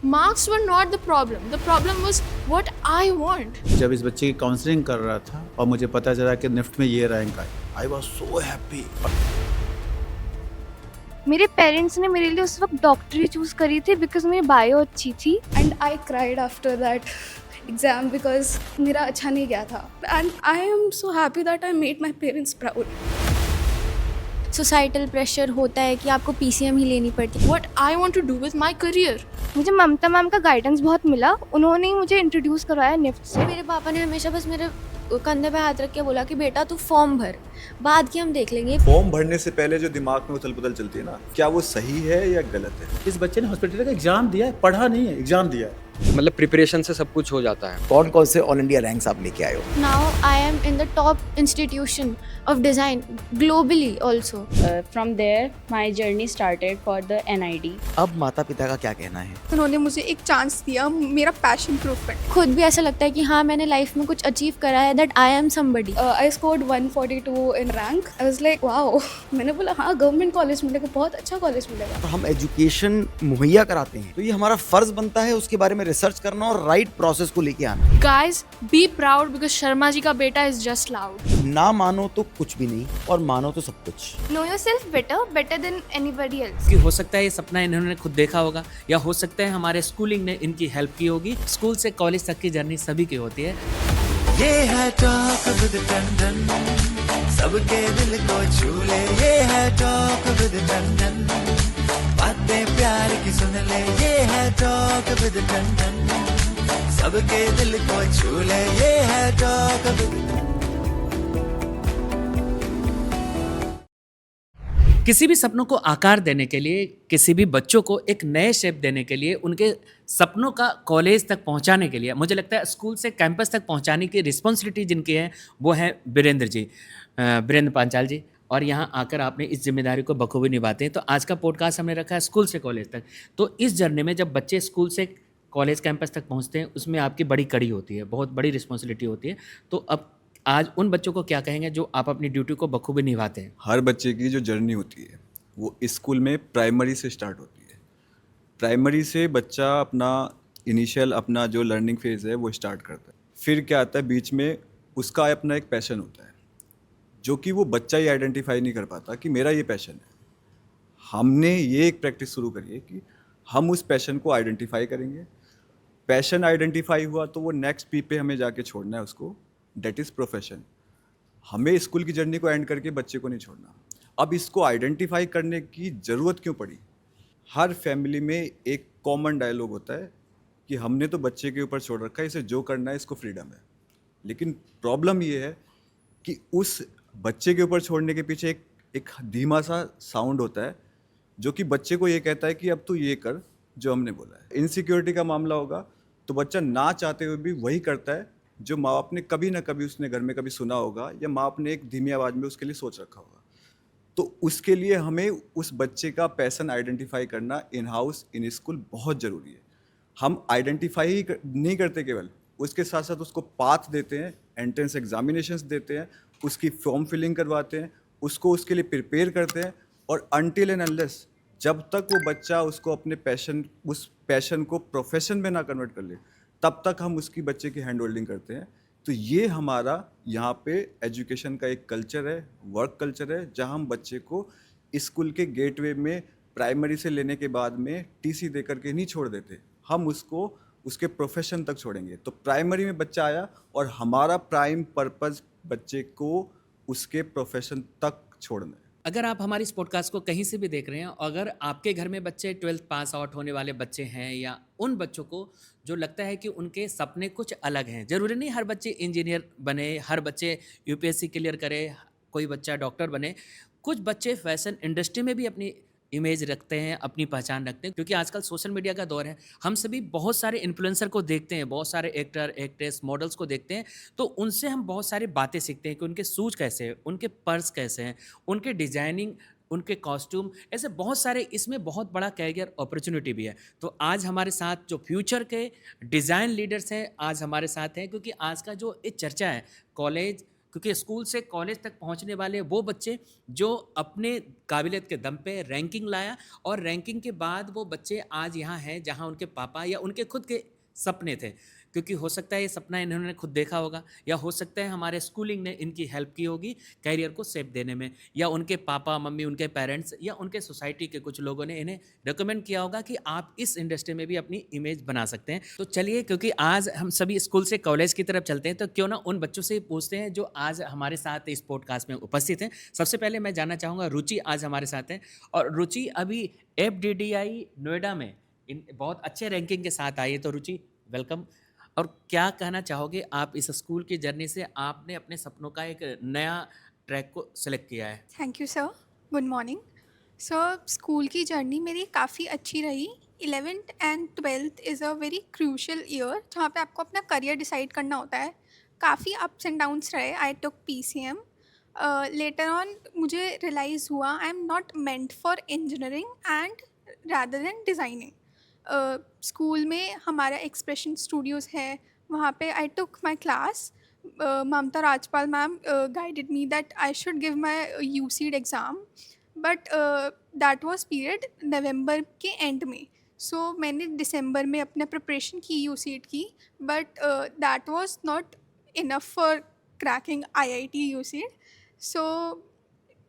Marks were not the problem. The problem was what I want. जब इस बच्चे की काउंसलिंग कर रहा था और मुझे पता चला कि निफ्ट में ये rank I, I was so happy. मेरे पेरेंट्स ने मेरे लिए उस वक्त डॉक्टरी चूज करी थी बिकॉज मेरी बायो अच्छी थी. And I cried after that exam because मेरा अच्छा नहीं गया था. And I am so happy that I made my parents proud. Societal pressure होता है कि आपको पीसीएम ही लेनी पड़ती है. What I want to do with my career. मुझे ममता मैम का गाइडेंस बहुत मिला. उन्होंने ही मुझे इंट्रोड्यूस करवाया निफ्ट से. मेरे पापा ने हमेशा बस मेरे कंधे पे हाथ रख के बोला कि बेटा तू फॉर्म भर, बाद की हम देख लेंगे. फॉर्म भरने से पहले जो दिमाग में उथल पुथल चलती है ना, क्या वो सही है या गलत है? इस बच्चे ने हॉस्पिटल का एग्जाम दिया है, पढ़ा नहीं है, एग्जाम दिया है. मतलब प्रिपरेशन से सब कुछ हो जाता है. कौन कौन से ऑल इंडिया रैंक्स आप लेके आए हो? Now I am in the top institution of design globally also. From there, my journey started for the NID. अब माता पिता का क्या कहना है? उन्होंने मुझे एक चांस दिया मेरा पैशन प्रूफ करने. खुद भी ऐसा लगता है कि हाँ मैंने लाइफ में कुछ अचीव करा है, that I am somebody. I scored 142 in rank. I was like wow. मैंने बोला हाँ गवर्नमेंट कॉलेज मिलेगा, बहुत अच्छा कॉलेज मिलेगा. और हम एजुकेशन मुहैया कराते हैं तो ये हमारा फर्ज बनता है उसके बारे में रिसर्च करना और राइट प्रोसेस को लेके आना. Guys, be proud because Sharma ji का बेटा is just loud. ना मानो तो कुछ भी नहीं और मानो तो सब कुछ. No yourself better than anybody else. कि हो सकता है ये सपना इन्होंने खुद देखा होगा, या हो सकता है हमारे स्कूलिंग ने इनकी हेल्प की होगी. स्कूल से कॉलेज तक की जर्नी सभी की होती है. ये है टॉक विद टंडन, सबके दिल को छू ले. ये है टॉक विद टंडन, बातें प्यार की सुन ले. ये है टॉक विद टंडन, सबके दिल को छू ले. ये है टॉक विद. किसी भी सपनों को आकार देने के लिए, किसी भी बच्चों को एक नए शेप देने के लिए, उनके सपनों का कॉलेज तक पहुंचाने के लिए, मुझे लगता है स्कूल से कैंपस तक पहुंचाने की रिस्पॉन्सिबिलिटी जिनकी है वो है वीरेंद्र जी, वीरेंद्र पांचाल जी. और यहाँ आकर आपने इस जिम्मेदारी को बखूबी निभाते हैं. तो आज का पॉडकास्ट हमने रखा है स्कूल से कॉलेज तक. तो इस जर्नी में जब बच्चे स्कूल से कॉलेज कैंपस तक पहुँचते हैं, उसमें आपकी बड़ी कड़ी होती है, बहुत बड़ी रिस्पॉन्सिबिलिटी होती है. तो अब आज उन बच्चों को क्या कहेंगे जो आप अपनी ड्यूटी को बखूबी निभाते हैं? हर बच्चे की जो जर्नी होती है वो स्कूल में प्राइमरी से स्टार्ट होती है. प्राइमरी से बच्चा अपना इनिशियल अपना जो लर्निंग फेज़ है वो स्टार्ट करता है. फिर क्या आता है बीच में, उसका अपना एक पैशन होता है जो कि वो बच्चा ही आइडेंटिफाई नहीं कर पाता कि मेरा ये पैशन है. हमने ये एक प्रैक्टिस शुरू करी है कि हम उस पैशन को आइडेंटिफाई करेंगे. पैशन आइडेंटिफाई हुआ तो वो नेक्स्ट पी पे हमें जाके छोड़ना है उसको, डेट इज़ प्रोफेशन. हमें स्कूल की जर्नी को एंड करके बच्चे को नहीं छोड़ना. अब इसको आइडेंटिफाई करने की ज़रूरत क्यों पड़ी? हर फैमिली में एक कॉमन डायलॉग होता है कि हमने तो बच्चे के ऊपर छोड़ रखा है, इसे जो करना है इसको फ्रीडम है. लेकिन प्रॉब्लम ये है कि उस बच्चे के ऊपर छोड़ने के पीछे एक धीमा सा साउंड होता है जो कि बच्चे को ये कहता है कि अब तू ये कर जो हमने बोला है. इनसिक्योरिटी का मामला होगा तो बच्चा ना चाहते हुए भी वही करता है जो माँ बाप ने कभी ना कभी उसने घर में कभी सुना होगा या माँ बाप ने एक धीमी आवाज़ में उसके लिए सोच रखा होगा. तो उसके लिए हमें उस बच्चे का पैशन आइडेंटिफाई करना इन हाउस इन स्कूल बहुत ज़रूरी है. हम आइडेंटिफाई ही नहीं करते केवल, उसके साथ साथ उसको पाथ देते हैं, एंट्रेंस एग्जामिनेशंस देते हैं, उसकी फॉर्म फिलिंग करवाते हैं, उसको उसके लिए प्रिपेयर करते हैं. और अनटिल एंड अनलेस जब तक वो बच्चा उसको अपने उस पैशन को प्रोफेशन में ना कन्वर्ट कर ले, तब तक हम उसकी बच्चे की हैंड होल्डिंग करते हैं. तो ये हमारा यहाँ पे एजुकेशन का एक कल्चर है, वर्क कल्चर है, जहाँ हम बच्चे को स्कूल के गेटवे में प्राइमरी से लेने के बाद में टीसी दे करके नहीं छोड़ देते, हम उसको उसके प्रोफेशन तक छोड़ेंगे. तो प्राइमरी में बच्चा आया और हमारा प्राइम पर्पज़ बच्चे को उसके प्रोफेशन तक छोड़ना है. अगर आप हमारी इस पॉडकास्ट को कहीं से भी देख रहे हैं, अगर आपके घर में बच्चे 12th पास आउट होने वाले बच्चे हैं, या उन बच्चों को जो लगता है कि उनके सपने कुछ अलग हैं, ज़रूरी नहीं हर बच्चे इंजीनियर बने, हर बच्चे यूपीएससी क्लियर करे, कोई बच्चा डॉक्टर बने. कुछ बच्चे फैशन इंडस्ट्री में भी अपनी इमेज रखते हैं, अपनी पहचान रखते हैं, क्योंकि आजकल सोशल मीडिया का दौर है. हम सभी बहुत सारे इन्फ्लुएंसर को देखते हैं, बहुत सारे एक्टर एक्ट्रेस मॉडल्स को देखते हैं. तो उनसे हम बहुत सारी बातें सीखते हैं कि उनके शूज़ कैसे हैं, उनके पर्स कैसे हैं, उनके डिज़ाइनिंग, उनके कॉस्ट्यूम, ऐसे बहुत सारे, इसमें बहुत बड़ा कैरियर अपॉर्चुनिटी भी है. तो आज हमारे साथ जो फ्यूचर के डिज़ाइन लीडर्स हैं आज हमारे साथ हैं, क्योंकि आज का जो एक चर्चा है कॉलेज क्योंकि स्कूल से कॉलेज तक पहुंचने वाले वो बच्चे जो अपने काबिलियत के दम पे रैंकिंग लाया, और रैंकिंग के बाद वो बच्चे आज यहाँ हैं जहाँ उनके पापा या उनके खुद के सपने थे। क्योंकि हो सकता है ये सपना इन्होंने खुद देखा होगा, या हो सकता है हमारे स्कूलिंग ने इनकी हेल्प की होगी कैरियर को शेप देने में, या उनके पापा मम्मी, उनके पेरेंट्स या उनके सोसाइटी के कुछ लोगों ने इन्हें रिकमेंड किया होगा कि आप इस इंडस्ट्री में भी अपनी इमेज बना सकते हैं। तो चलिए, क्योंकि आज हम सभी स्कूल से कॉलेज की तरफ चलते हैं, तो क्यों ना उन बच्चों से पूछते हैं जो आज हमारे साथ इस पॉडकास्ट में उपस्थित हैं। सबसे पहले मैं जानना चाहूँगा, रुचि आज हमारे साथ हैं, और रुचि अभी FDDI नोएडा में इन बहुत अच्छे रैंकिंग के साथ आई है। तो रुचि, वेलकम। और क्या कहना चाहोगे आप इस स्कूल की जर्नी से? आपने अपने सपनों का एक नया ट्रैक को सिलेक्ट किया है। Thank you sir, good morning sir. School की जर्नी मेरी काफ़ी अच्छी रही। 11th and 12th is a very crucial year जहाँ पे आपको अपना करियर डिसाइड करना होता है। काफ़ी अप्स एंड डाउन्स रहे। I took PCM। Later on मुझे रियलाइज़ हुआ I am not meant for engineering and rather than designing. School में हमारा एक्सप्रेशन स्टूडियोज़ है, वहाँ पे I took my class. Mamta Rajpal ma'am guided me that I should give my UCED exam, but that was period November के end में। सो मैंने दिसंबर में अपना प्रिपरेशन की UCED की, but that was not enough for cracking IIT UCED। So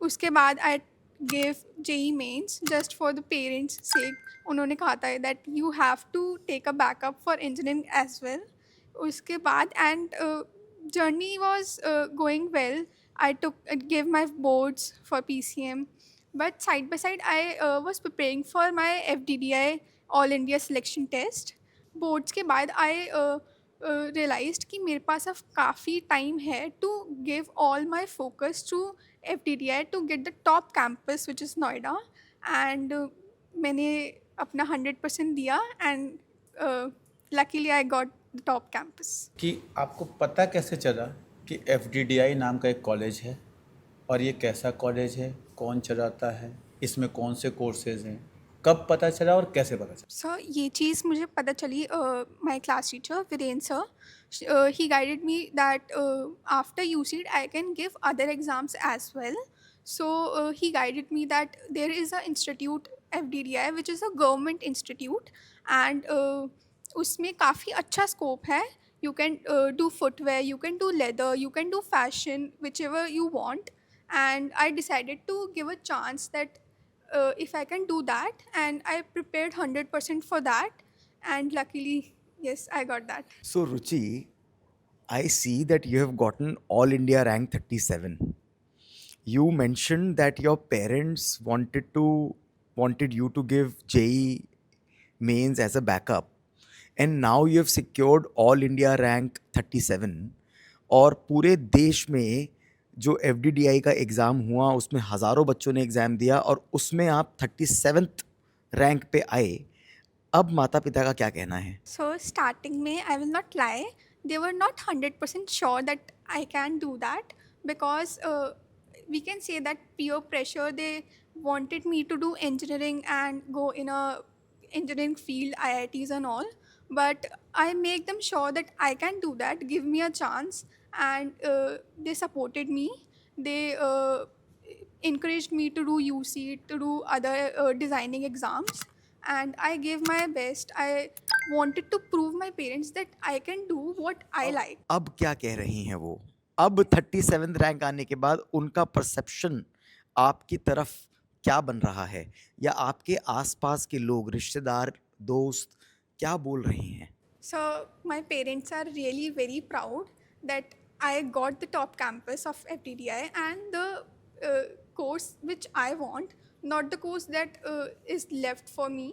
उसके बाद I give JEE mains just for the parents sake. उन्होंने कहा था that you have to take a backup for engineering as well. उसके बाद and journey was going well. I took give my boards for PCM, but side by side I was preparing for my FDDI all India selection test. Boards के बाद आई realized कि मेरे पास अब काफ़ी time है to give all my focus to FDDI to get the top campus which is Noida. And मैंने अपना 100% दिया and luckily I got the top campus. कि आपको पता कैसे चला कि FDDI नाम का एक कॉलेज है, और ये कैसा कॉलेज है, कौन चलाता है, इसमें कौन से कोर्सेज हैं, कब पता चला और कैसे पता चला? सर ये चीज़ मुझे पता चली my class teacher Virendra sir. He guided me that after UCED I can give other exams as well. So he guided me that there is a institute FDDI which is a government institute, and उसमें काफ़ी अच्छा scope है। You can do footwear, you can do leather, you can do fashion, whichever you want. And I decided to give a chance that if I can do that, and I prepared 100% for that, and luckily, yes, I got that. So Ruchi, I see that you have gotten All India rank 37. You mentioned that your parents wanted you to give JEE mains as a backup, and now you have secured All India rank 37. और पूरे देश में जो FDDI का exam हुआ उसमें हज़ारों बच्चों ने एग्ज़ाम दिया और उसमें आप 37th रैंक पे आए. अब माता पिता का क्या कहना है? So starting में I will not lie, they were not 100% sure that I can do that, because we can say that peer pressure, they wanted me to do engineering and go in a engineering field, IITs and all, but I make them sure that I can do that, give me a chance, and they supported me. They encouraged me to do UC, to do other designing exams, and I gave my best. I wanted to prove my parents that I can do what I like. अब क्या कह रही हैं वो? अब 37th rank आने के बाद उनका परसेप्शन आपकी तरफ क्या बन रहा है, या आपके आसपास के लोग, रिश्तेदार, दोस्त क्या बोल रहे हैं? So my parents are really very proud that I got the top campus of FDDI and the course which I want, not the course that is left for me.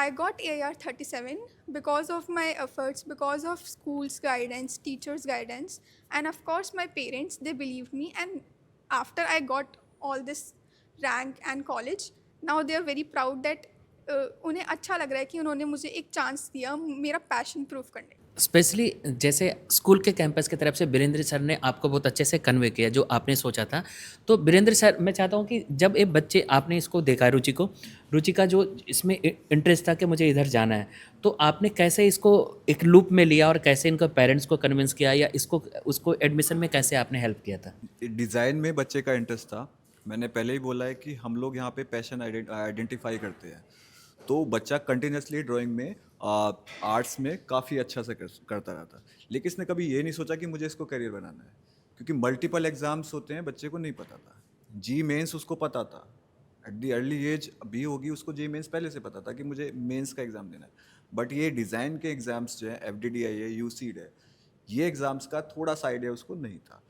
I got AIR 37 because of my efforts, because of school's guidance, teachers' guidance, and of course my parents, they believed me. And after I got all this rank and college, now they are very proud that उन्हें अच्छा लग रहा है कि उन्होंने मुझे एक chance दिया मेरा पैशन प्रूव करने. स्पेशली जैसे स्कूल के कैंपस की तरफ से वीरेंद्र सर ने आपको बहुत अच्छे से कन्वे किया जो आपने सोचा था। तो वीरेंद्र सर, मैं चाहता हूँ कि जब एक बच्चे आपने इसको देखा रुचि का जो इसमें इंटरेस्ट था कि मुझे इधर जाना है, तो आपने कैसे इसको एक लूप में लिया और कैसे इनको पेरेंट्स को कन्विंस किया या इसको उसको एडमिशन में कैसे आपने हेल्प किया था? डिज़ाइन में बच्चे का इंटरेस्ट था। मैंने पहले ही बोला है कि हम लोग यहाँ पे पैशन आइडेंटिफाई करते हैं। तो बच्चा कंटिन्यूसली ड्राइंग में आर्ट्स में काफ़ी अच्छा से करता रहता, लेकिन इसने कभी ये नहीं सोचा कि मुझे इसको करियर बनाना है, क्योंकि मल्टीपल एग्ज़ाम्स होते हैं, बच्चे को नहीं पता था। जी मेंस उसको पता था, एट दी अर्ली एज भी होगी उसको जी मेंस पहले से पता था कि मुझे मेंस का एग्ज़ाम देना है। बट ये डिज़ाइन के एग्ज़ाम्स जो है FDDI है, यूसीड है, ये एग्ज़ाम्स का थोड़ा सा आइडिया उसको नहीं था।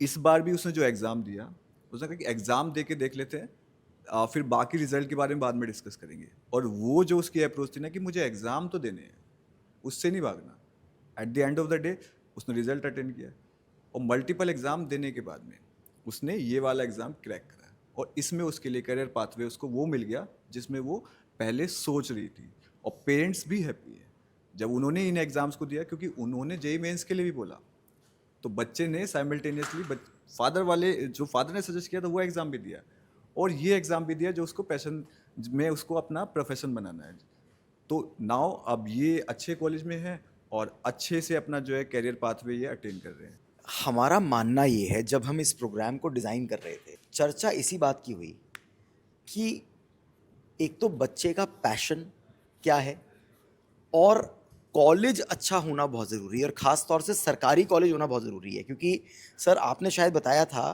इस बार भी उसने जो एग्ज़ाम दिया, उसने कहा कि एग्ज़ाम दे के देख लेते हैं, फिर बाकी रिजल्ट के बारे में बाद में डिस्कस करेंगे। और वो जो उसकी अप्रोच थी ना कि मुझे एग्ज़ाम तो देने हैं, उससे नहीं भागना। At the end of the day उसने रिजल्ट अटेंड किया और मल्टीपल एग्ज़ाम देने के बाद में उसने ये वाला एग्ज़ाम क्रैक करा और इसमें उसके लिए करियर पाथवे उसको वो मिल गया जिसमें वो पहले सोच रही थी। और पेरेंट्स भी हैप्पी है जब उन्होंने इन एग्ज़ाम्स को दिया, क्योंकि उन्होंने जेईई मेंस के लिए भी बोला, तो बच्चे ने साइमल्टेनियसली फादर ने सजेस्ट किया था वो एग्ज़ाम भी दिया और ये एग्ज़ाम भी दिया जो उसको पैशन में उसको अपना प्रोफेशन बनाना है। तो नाउ अब ये अच्छे कॉलेज में है और अच्छे से अपना जो है करियर पाथवे ये अटेन कर रहे हैं। हमारा मानना ये है, जब हम इस प्रोग्राम को डिज़ाइन कर रहे थे, चर्चा इसी बात की हुई कि एक तो बच्चे का पैशन क्या है और कॉलेज अच्छा होना बहुत ज़रूरी है, और ख़ास तौर से सरकारी कॉलेज होना बहुत ज़रूरी है। क्योंकि सर आपने शायद बताया था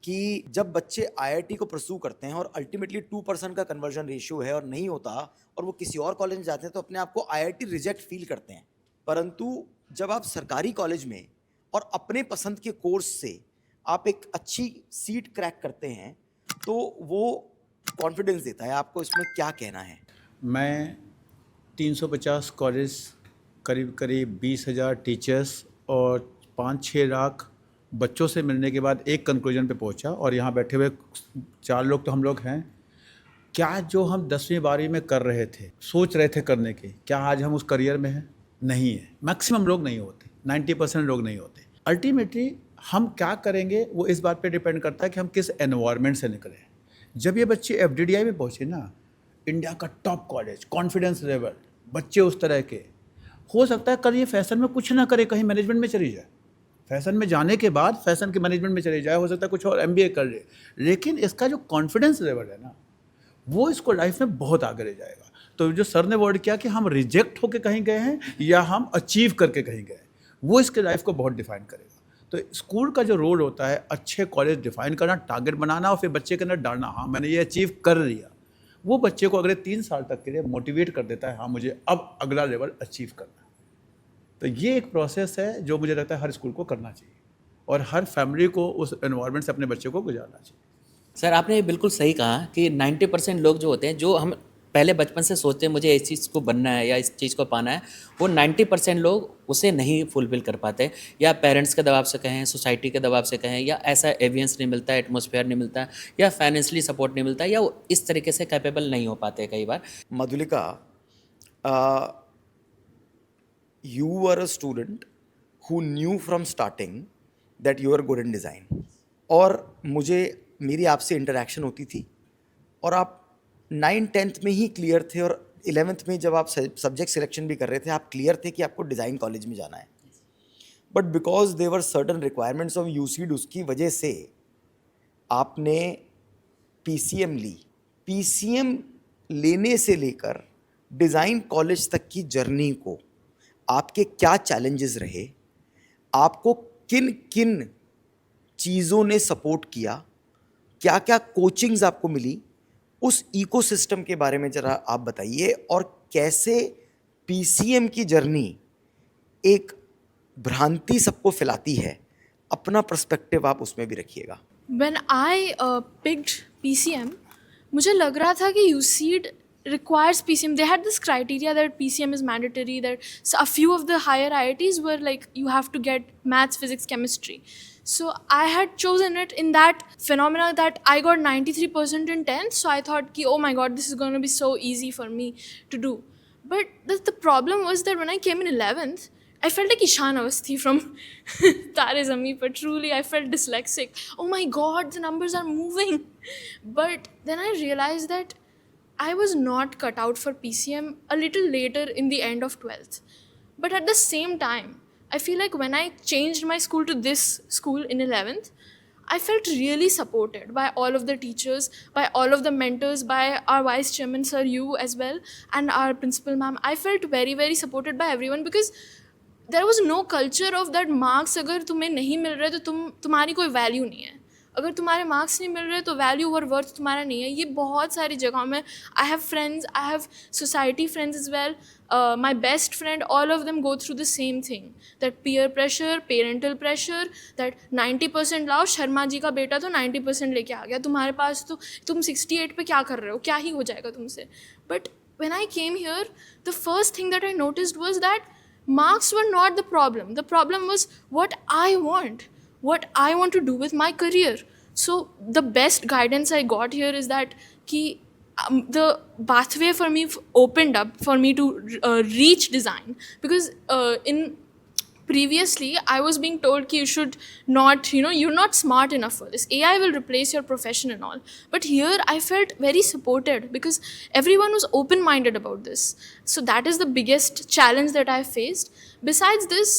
कि जब बच्चे IIT को परस्यू करते हैं और अल्टीमेटली 2% का कन्वर्जन रेशियो है और नहीं होता और वो किसी और कॉलेज में जाते हैं तो अपने आप को IIT रिजेक्ट फील करते हैं। परंतु जब आप सरकारी कॉलेज में और अपने पसंद के कोर्स से आप एक अच्छी सीट क्रैक करते हैं तो वो कॉन्फिडेंस देता है। आपको इसमें क्या कहना है? मैं 350 कॉलेज, करीब करीब 20,000 टीचर्स और 5-6 लाख बच्चों से मिलने के बाद एक कंक्लूजन पे पहुंचा, और यहाँ बैठे हुए 4 लोग तो हम लोग हैं। क्या जो हम 10वीं 12वीं में कर रहे थे, सोच रहे थे करने के, क्या आज हम उस करियर में हैं? नहीं है। मैक्सिमम लोग नहीं होते, 90% लोग नहीं होते। अल्टीमेटली हम क्या करेंगे वो इस बात पे डिपेंड करता है कि हम किस एनवायरनमेंट से निकले। जब ये बच्चे FDDI में पहुँचे ना, इंडिया का टॉप कॉलेज, कॉन्फिडेंस लेवल, बच्चे उस तरह के, हो सकता है कल ये फैशन में कुछ ना करे, कहीं मैनेजमेंट में चली जाए, फैशन में जाने के बाद फैशन के मैनेजमेंट में चले जाए, हो सकता है कुछ और MBA कर ले, लेकिन इसका जो कॉन्फिडेंस लेवल है ना, वो इसको लाइफ में बहुत आगे ले जाएगा। तो जो सर ने वर्ड किया कि हम रिजेक्ट होकर कहीं गए हैं या हम अचीव करके कहीं गए, वो इसके लाइफ को बहुत डिफाइन करेगा। तो स्कूल का जो रोल होता है, अच्छे कॉलेज डिफाइन करना, टारगेट बनाना और फिर बच्चे के अंदर डालना, हाँ मैंने ये अचीव कर लिया, वो बच्चे को अगले 3 साल तक के लिए मोटिवेट कर देता है, हाँ मुझे अब अगला लेवल अचीव करना है। तो ये एक प्रोसेस है जो मुझे लगता है हर स्कूल को करना चाहिए और हर फैमिली को उस एनवायरनमेंट से अपने बच्चे को गुजारना चाहिए। सर आपने बिल्कुल सही कहा कि 90% लोग जो होते हैं, जो हम पहले बचपन से सोचते हैं मुझे इस चीज़ को बनना है या इस चीज़ को पाना है, वो 90% लोग उसे नहीं फुलफिल कर पाते, या पेरेंट्स के दबाव से कहें, सोसाइटी के दबाव से कहें, या ऐसा एवियंस नहीं मिलता है, एटमॉस्फेयर नहीं मिलता है, या फाइनेंशियली सपोर्ट नहीं मिलता है, या वो इस तरीके से कैपेबल नहीं हो पाते कई बार। Madhulika, you were a student who knew from starting that you are good in design, और मेरी आपसे इंटरेक्शन होती थी और आप 9th-10th में ही क्लियर थे, और 11th में जब आप सब्जेक्ट सिलेक्शन भी कर रहे थे, आप क्लियर थे कि आपको डिज़ाइन कॉलेज में जाना है। But because there certain requirements of UCEED, उसकी वजह से आपने PCM ली। PCM लेने से लेकर डिज़ाइन कॉलेज तक की जर्नी को आपके क्या चैलेंजेस रहे, आपको किन किन चीज़ों ने सपोर्ट किया, क्या क्या कोचिंग्स आपको मिली, उस इकोसिस्टम के बारे में ज़रा आप बताइए, और कैसे PCM की जर्नी एक भ्रांति सबको फैलाती है, अपना पर्सपेक्टिव आप उसमें भी रखिएगा। When I picked PCM, मुझे लग रहा था कि UCED requires PCM. They had this criteria that PCM is mandatory, that a few of the higher IITs were like you have to get maths, physics, chemistry. So I had chosen it in that phenomena that I got 93% in 10th, so I thought ki, oh my god, this is going to be so easy for me to do. But the problem was that when I came in 11th, I felt like Ishan Avasthi from Tare Zameen Par. Truly, I felt dyslexic. Oh my God, the numbers are moving. But then I realized that I was not cut out for PCM a little later in the end of 12th. But at the same time, I feel like when I changed my school to this school in 11th, I felt really supported by all of the teachers, by all of the mentors, by our vice chairman, sir, you as well, and our principal ma'am. I felt very, very supported by everyone because there was no culture of that marks अगर तुम्हें नहीं मिल रहे तो तुम्हारी कोई value नहीं है, अगर तुम्हारे मार्क्स नहीं मिल रहे तो वैल्यू और वर्थ तुम्हारा नहीं है. ये बहुत सारी जगहों में I have friends, I have society friends is well, my best friend, all of them go through the same thing, that peer pressure, parental pressure, that 90% लाओ, शर्मा जी का बेटा तो 90% लेके आ गया, तुम्हारे पास तो तुम 68 पे क्या कर रहे हो, क्या ही हो जाएगा तुमसे. But when I came here, the first thing that I noticed was that marks were not the problem. The problem was what I want to do with my career. So the best guidance I got here is that the pathway for me opened up for me to reach design, because in previously I was being told ki you should not, you're not smart enough for this, AI will replace your profession and all. But here I felt very supported because everyone was open minded about this. So that is the biggest challenge that I faced. Besides this,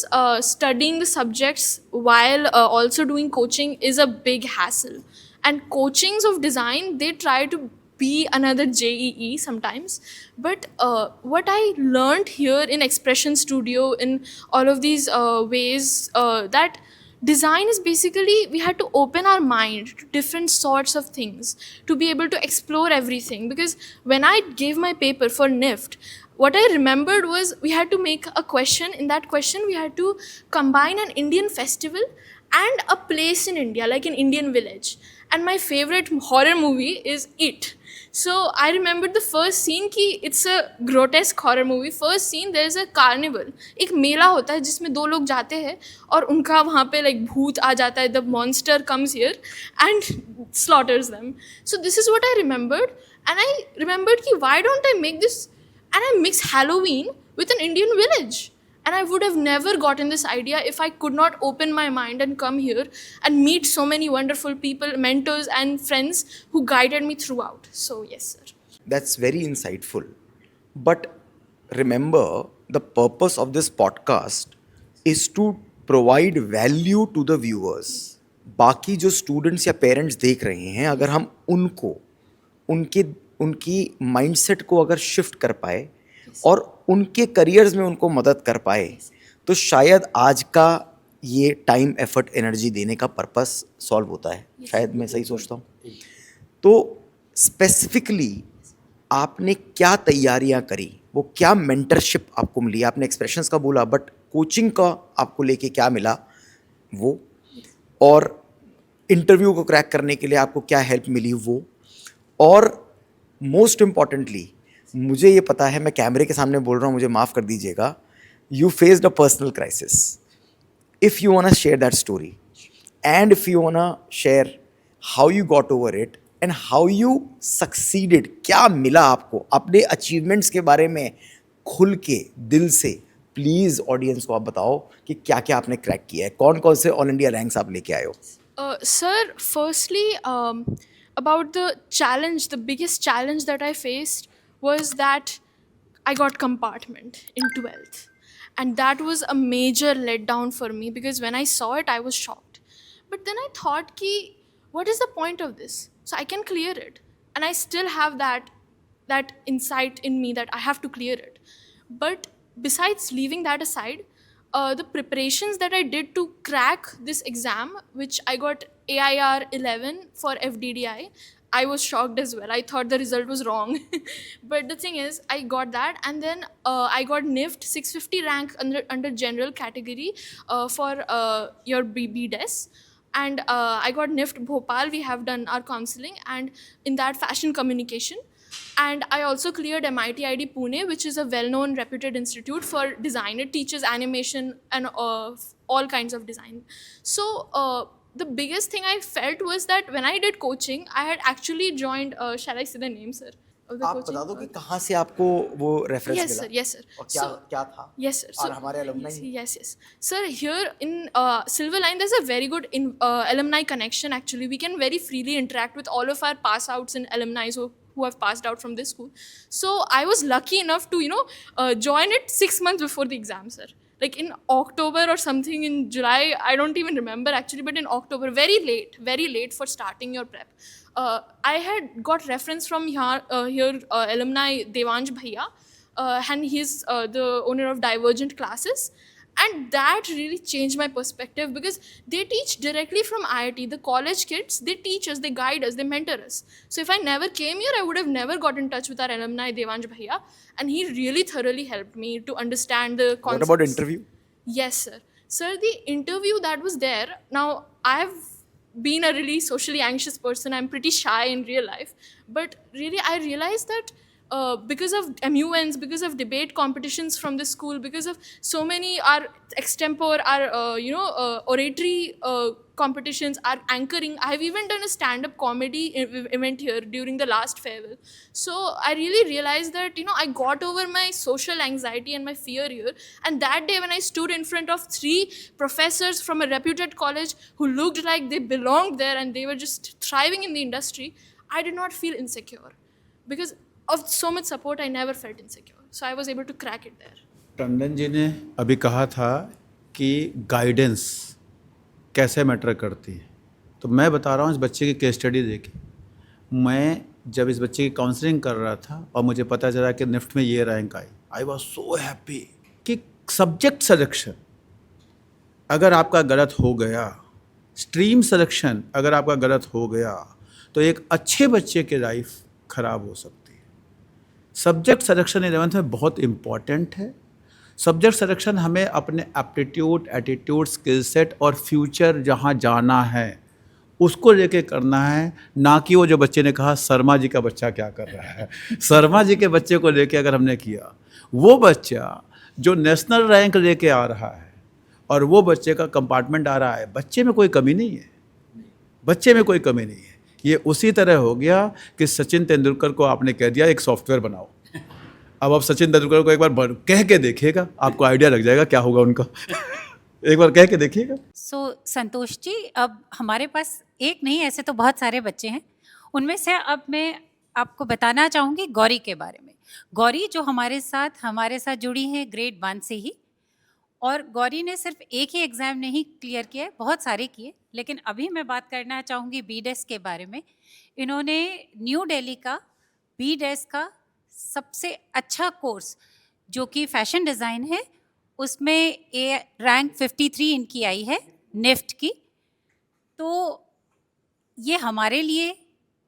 studying the subjects while also doing coaching is a big hassle, and coachings of design, they try to be another JEE sometimes. But what I learned here in Expression Studio, in all of these ways, that design is basically, we had to open our mind to different sorts of things to be able to explore everything. Because when I gave my paper for NIFT, what I remembered was we had to make a question. In that question, we had to combine an Indian festival and a place in India, like an Indian village. And my favorite horror movie is It. So I remembered the first scene कि it's a grotesque horror movie. First scene, there is a carnival. एक मेला होता है जिसमें दो लोग जाते हैं और उनका वहाँ पे like भूत आ जाता है. The monster comes here and slaughters them. So this is what I remembered. And I remembered कि why don't I make this and I mix Halloween with an Indian village. And I would have never gotten this idea if I could not open my mind and come here and meet so many wonderful people, mentors and friends who guided me throughout. So yes, sir. That's very insightful. But remember, the purpose of this podcast is to provide value to the viewers. बाकी जो students या parents देख रहे हैं, अगर हम उनको उनकी mindset को अगर shift कर पाए और उनके करियर्स में उनको मदद कर पाए, तो शायद आज का ये टाइम, एफर्ट, एनर्जी देने का पर्पस सॉल्व होता है. शायद मैं सही सोचता हूँ. तो स्पेसिफिकली आपने क्या तैयारियां करी, वो क्या मेंटरशिप आपको मिली? आपने एक्सप्रेशंस का बोला, बट कोचिंग का आपको लेके क्या मिला वो, और इंटरव्यू को क्रैक करने के लिए आपको क्या हेल्प मिली वो, और मोस्ट इम्पॉर्टेंटली मुझे ये पता है, मैं कैमरे के सामने बोल रहा हूँ, मुझे माफ़ कर दीजिएगा, you faced a personal crisis. If you want share that story, and if you want share how you got over it and how you succeeded, क्या मिला आपको, अपने अचीवमेंट्स के बारे में खुल के दिल से प्लीज़ ऑडियंस को आप बताओ कि क्या क्या आपने क्रैक किया है, कौन कौन से ऑल इंडिया रैंक्स आप लेके आए हो. Sir, firstly, about the challenge, the biggest challenge that I faced was that I got compartment in 12th. And that was a major letdown for me because when I saw it, I was shocked. But then I thought, what is the point of this? So I can clear it. And I still have that insight in me that I have to clear it. But besides leaving that aside, the preparations that I did to crack this exam, which I got AIR 11 for FDDI, I was shocked as well. I thought the result was wrong. But the thing is, I got that, and then I got NIFT 650 rank under general category for your BDES. And I got NIFT Bhopal. We have done our counseling, and in that fashion communication. And I also cleared MIT-ID Pune, which is a well-known reputed institute for design. It teaches animation and all kinds of design. So the biggest thing I felt was that when I did coaching, I had actually joined, shall I say the name, sir? of the आप coaching. बता दो कि कहाँ से आपको वो reference Yes, मिला? sir. Yes, sir. और क्या So- क्या था? Yes, sir. और हमारे alumni? Yes. Sir, here in Silver Line, there's a very good alumni connection. Actually, we can very freely interact with all of our pass outs and alumni who have passed out from this school. So I was lucky enough to join it 6 months before the exam, sir. Like in October or something, in July, I don't even remember actually, but in October, very late for starting your prep. I had got reference from here alumni Devanj Bhaiya, and he's the owner of Divergent Classes. And that really changed my perspective because they teach directly from IIT. The college kids, they teach us, they guide us, they mentor us. So if I never came here, I would have never got in touch with our alumni Devanj Bhaiya, and he really thoroughly helped me to understand the concepts. What about interview? Yes, sir. Sir, the interview that was there, now I've been a really socially anxious person. I'm pretty shy in real life. But really, I realized that because of MUNs, because of debate competitions from the school, because of so many our extempore, our oratory competitions, our anchoring. I've even done a stand-up comedy event here during the last farewell. So I really realized that I got over my social anxiety and my fear here. And that day when I stood in front of 3 professors from a reputed college who looked like they belonged there and they were just thriving in the industry, I did not feel insecure because of so much support. I never felt insecure, so I was able to crack it there. Tandon ji ने अभी कहा था कि guidance कैसे matter करती है, तो मैं बता रहा हूँ इस बच्चे की केस स्टडी देखी। मैं जब इस बच्चे की काउंसलिंग कर रहा था और मुझे पता चला कि निफ्ट में ये rank I was so happy कि सब्जेक्ट सिलेक्शन अगर आपका गलत हो गया, स्ट्रीम सिलेक्शन अगर आपका गलत हो गया, तो एक अच्छे बच्चे की लाइफ ख़राब हो सकती है। सब्जेक्ट सिलेक्शन 11th में बहुत इम्पॉर्टेंट है। सब्जेक्ट सिलेक्शन हमें अपने एप्टीट्यूड, एटीट्यूड, स्किल सेट और फ्यूचर जहाँ जाना है उसको लेके करना है, ना कि वो जो बच्चे ने कहा शर्मा जी का बच्चा क्या कर रहा है। शर्मा जी के बच्चे को लेके अगर हमने किया, वो बच्चा जो नेशनल रैंक लेके आ रहा है और वो बच्चे का कंपार्टमेंट आ रहा है, बच्चे में कोई कमी नहीं है, बच्चे में कोई कमी नहीं है। ये उसी तरह हो गया कि सचिन तेंदुलकर को आपने कह दिया एक सॉफ्टवेयर बनाओ। अब आप सचिन तेंदुलकर को एक बार कह के देखिएगा, आपको आइडिया लग जाएगा क्या होगा उनका। एक बार कह के देखिएगा। संतोष जी, अब हमारे पास एक नहीं, ऐसे तो बहुत सारे बच्चे हैं। उनमें से अब मैं आपको बताना चाहूँगी गौरी के बारे में। गौरी जो हमारे साथ जुड़ी हैं ग्रेड 1 से ही, और गौरी ने सिर्फ एक ही एग्ज़ाम नहीं क्लियर किया है, बहुत सारे किए। लेकिन अभी मैं बात करना चाहूँगी BDES के बारे में। इन्होंने न्यू दिल्ली का BDES का सबसे अच्छा कोर्स जो कि फैशन डिज़ाइन है, उसमें रैंक 53 इनकी आई है निफ्ट की। तो ये हमारे लिए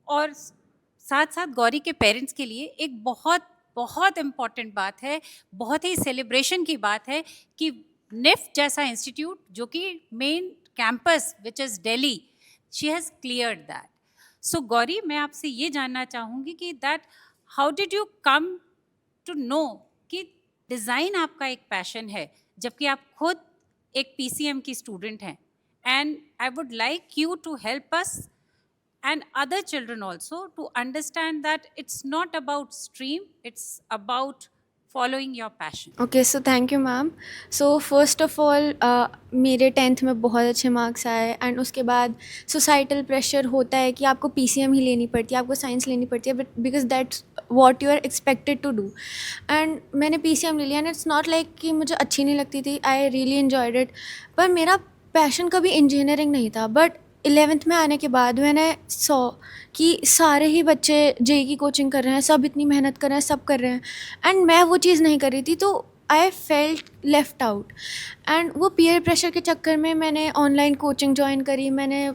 और साथ साथ गौरी के पेरेंट्स के लिए एक बहुत बहुत इम्पॉर्टेंट बात है, बहुत ही सेलिब्रेशन की बात है कि निफ्ट जैसा इंस्टीट्यूट जो कि main campus which is Delhi, she has cleared that. So Gauri, मैं आपसे ये जानना चाहूँगी कि that how did you come to know कि डिज़ाइन आपका एक पैशन है, जबकि आप खुद एक PCM की स्टूडेंट हैं। And I would like you to help us and other children also to understand that it's not about stream, it's about following your passion. Okay, so thank you ma'am. So first of all मेरे 10th में बहुत अच्छे marks आए, and उसके बाद societal pressure होता है कि आपको PCM ही लेनी पड़ती है, आपको साइंस लेनी पड़ती है, but because that's what you are expected to do. And मैंने PCM ले लिया, एंड इट्स नॉट लाइक कि मुझे अच्छी नहीं लगती थी, आई रियली एन्जॉयड इट, पर मेरा पैशन कभी इंजीनियरिंग नहीं था। बट 11th में आने के बाद मैंने सॉ कि सारे ही बच्चे JEE की कोचिंग कर रहे हैं, सब इतनी मेहनत कर रहे हैं, सब कर रहे हैं, एंड मैं वो चीज़ नहीं कर रही थी, तो I felt left out. And वो पीयर प्रेशर के चक्कर में मैंने ऑनलाइन कोचिंग ज्वाइन करी, मैंने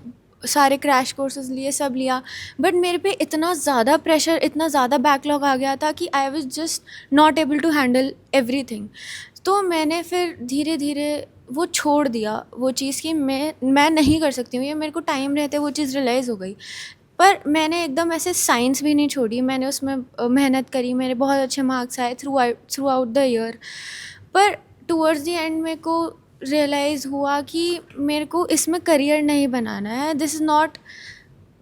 सारे क्रैश कोर्सेज लिए, सब लिया, बट मेरे पे इतना ज़्यादा प्रेशर, इतना ज़्यादा बैकलॉग आ गया था कि I was just not able to handle everything. तो मैंने फिर धीरे धीरे वो छोड़ दिया, वो चीज़ कि मैं नहीं कर सकती हूँ, ये मेरे को टाइम रहते वो चीज़ रियलाइज़ हो गई। पर मैंने एकदम ऐसे साइंस भी नहीं छोड़ी, मैंने उसमें मेहनत करी, मेरे बहुत अच्छे मार्क्स आए थ्रू आउट द ईयर। पर टूवर्ड्स द एंड मेरे को रियलाइज़ हुआ कि मेरे को इसमें करियर नहीं बनाना है, दिस इज़ नॉट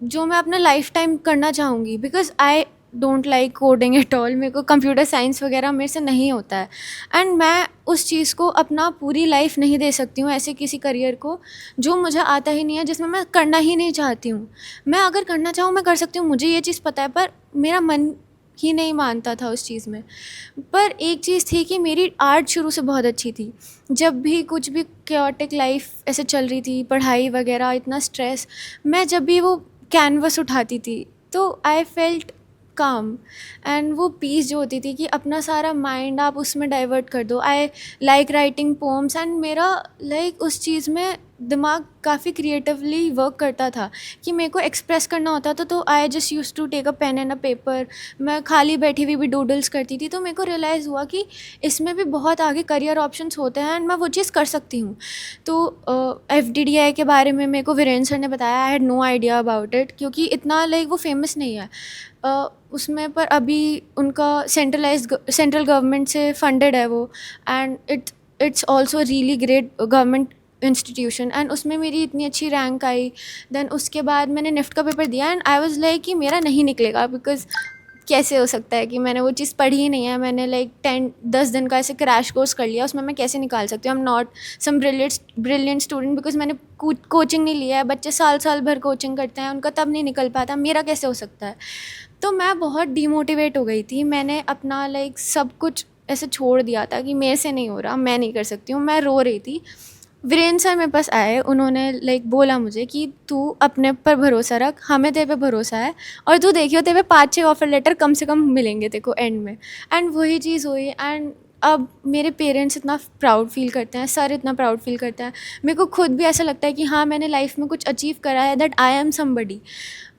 जो मैं अपना लाइफ टाइम करना चाहूँगी, because don't like coding at all, मेरे को कंप्यूटर साइंस वगैरह मेरे से नहीं होता है, एंड मैं उस चीज़ को अपना पूरी लाइफ नहीं दे सकती हूँ ऐसे किसी करियर को जो मुझे आता ही नहीं है, जिसमें मैं करना ही नहीं चाहती हूँ। मैं अगर करना चाहूँ मैं कर सकती हूँ, मुझे ये चीज़ पता है, पर मेरा मन ही नहीं मानता था उस चीज़ में। पर एक चीज़ थी कि मेरी आर्ट शुरू से बहुत अच्छी थी। जब भी कुछ भी क्योटिक लाइफ ऐसे चल रही थी, पढ़ाई वगैरह, इतना स्ट्रेस, मैं जब भी वो कैनवस उठाती थी तो आई फेल्ट काम, एंड वो पीस जो होती थी कि अपना सारा माइंड आप उसमें डाइवर्ट कर दो। I like writing poems, and मेरा लाइक उस चीज़ में दिमाग काफ़ी क्रिएटिवली वर्क करता था कि मेरे को एक्सप्रेस करना होता था, तो I just use to take a pen and a paper. मैं खाली बैठी हुई भी डूडल्स करती थी, तो मेरे को रियलाइज़ हुआ कि इसमें भी बहुत आगे करियर ऑप्शंस होते हैं एंड मैं वो चीज़ कर सकती हूँ। तो FDDI के बारे में मेरे को वीरेंद्र सर ने बताया, I had no idea about it, क्योंकि इतना लाइक वो फेमस नहीं है उसमें, पर अभी उनका सेंट्रल गवर्नमेंट से फंडेड है वो, and it's also really great government institution, and उसमें मेरी इतनी अच्छी रैंक आई। देन उसके बाद मैंने निफ्ट का पेपर दिया एंड आई वाज लाइक कि मेरा नहीं निकलेगा, बिकॉज कैसे हो सकता है कि मैंने वो चीज़ पढ़ी ही नहीं है, मैंने लाइक 10 दिन का ऐसे क्रैश कोर्स कर लिया, उसमें मैं कैसे निकाल सकती हूँ। I am not some brilliant student, because मैंने कोचिंग नहीं लिया है। बच्चे साल भर कोचिंग करते हैं, उनका तब नहीं निकल पाता, मेरा कैसे हो सकता है। तो मैं बहुत डीमोटिवेट हो गई थी, मैंने अपना लाइक सब कुछ ऐसे छोड़ दिया था कि मेरे से नहीं हो रहा, मैं नहीं कर सकती हूँ, मैं रो रही थी। वीरेंद्र सर मेरे पास आए, उन्होंने लाइक बोला मुझे कि तू अपने पर भरोसा रख, हमें तेरे पे भरोसा है, और तू देखियो तेरे पे 5-6 ऑफर लेटर कम से कम मिलेंगे तेरे को एंड में। एंड वही चीज़ हुई, एंड अब मेरे पेरेंट्स इतना प्राउड फील करते हैं, सर इतना प्राउड फील करते हैं, मेरे को खुद भी ऐसा लगता है कि हाँ मैंने लाइफ में कुछ अचीव करा है, दैट आई एम समबडी।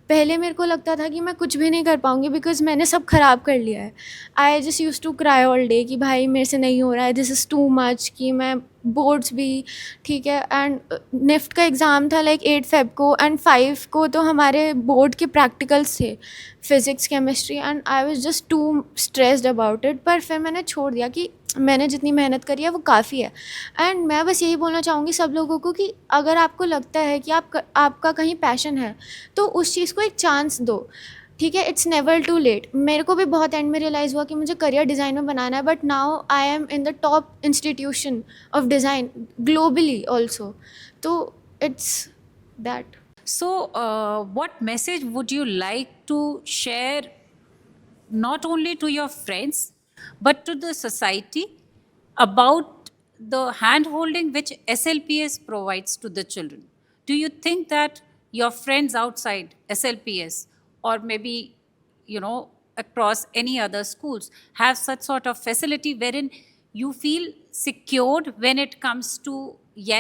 पहले मेरे को लगता था कि मैं कुछ भी नहीं कर पाऊँगी बिकॉज मैंने सब ख़राब कर लिया है। I just use to cry all day कि भाई मेरे से नहीं हो रहा है, दिस इज़ टू मच, कि मैं बोर्ड्स भी ठीक है, एंड निफ्ट का एग्ज़ाम था लाइक 8 फेब को, एंड 5 को तो हमारे बोर्ड के प्रैक्टिकल्स थे, physics chemistry, and I was just too stressed about it. पर फिर मैंने छोड़ दिया कि मैंने जितनी मेहनत करी है वो काफ़ी है। एंड मैं बस यही बोलना चाहूँगी सब लोगों को कि अगर आपको लगता है कि आपका कहीं पैशन है तो उस चीज़ को एक चांस दो, ठीक है। It's never too late. मेरे को भी बहुत एंड में रियलाइज़ हुआ कि मुझे करियर डिज़ाइन में बनाना है, but now I am in the top institution of design globally also, तो it's that. So, what message would you like to share not only to your friends but to the society about the hand-holding which SLPS provides to the children? Do you think that your friends outside SLPS or maybe, you know, across any other schools have such sort of facility wherein you feel secured when it comes to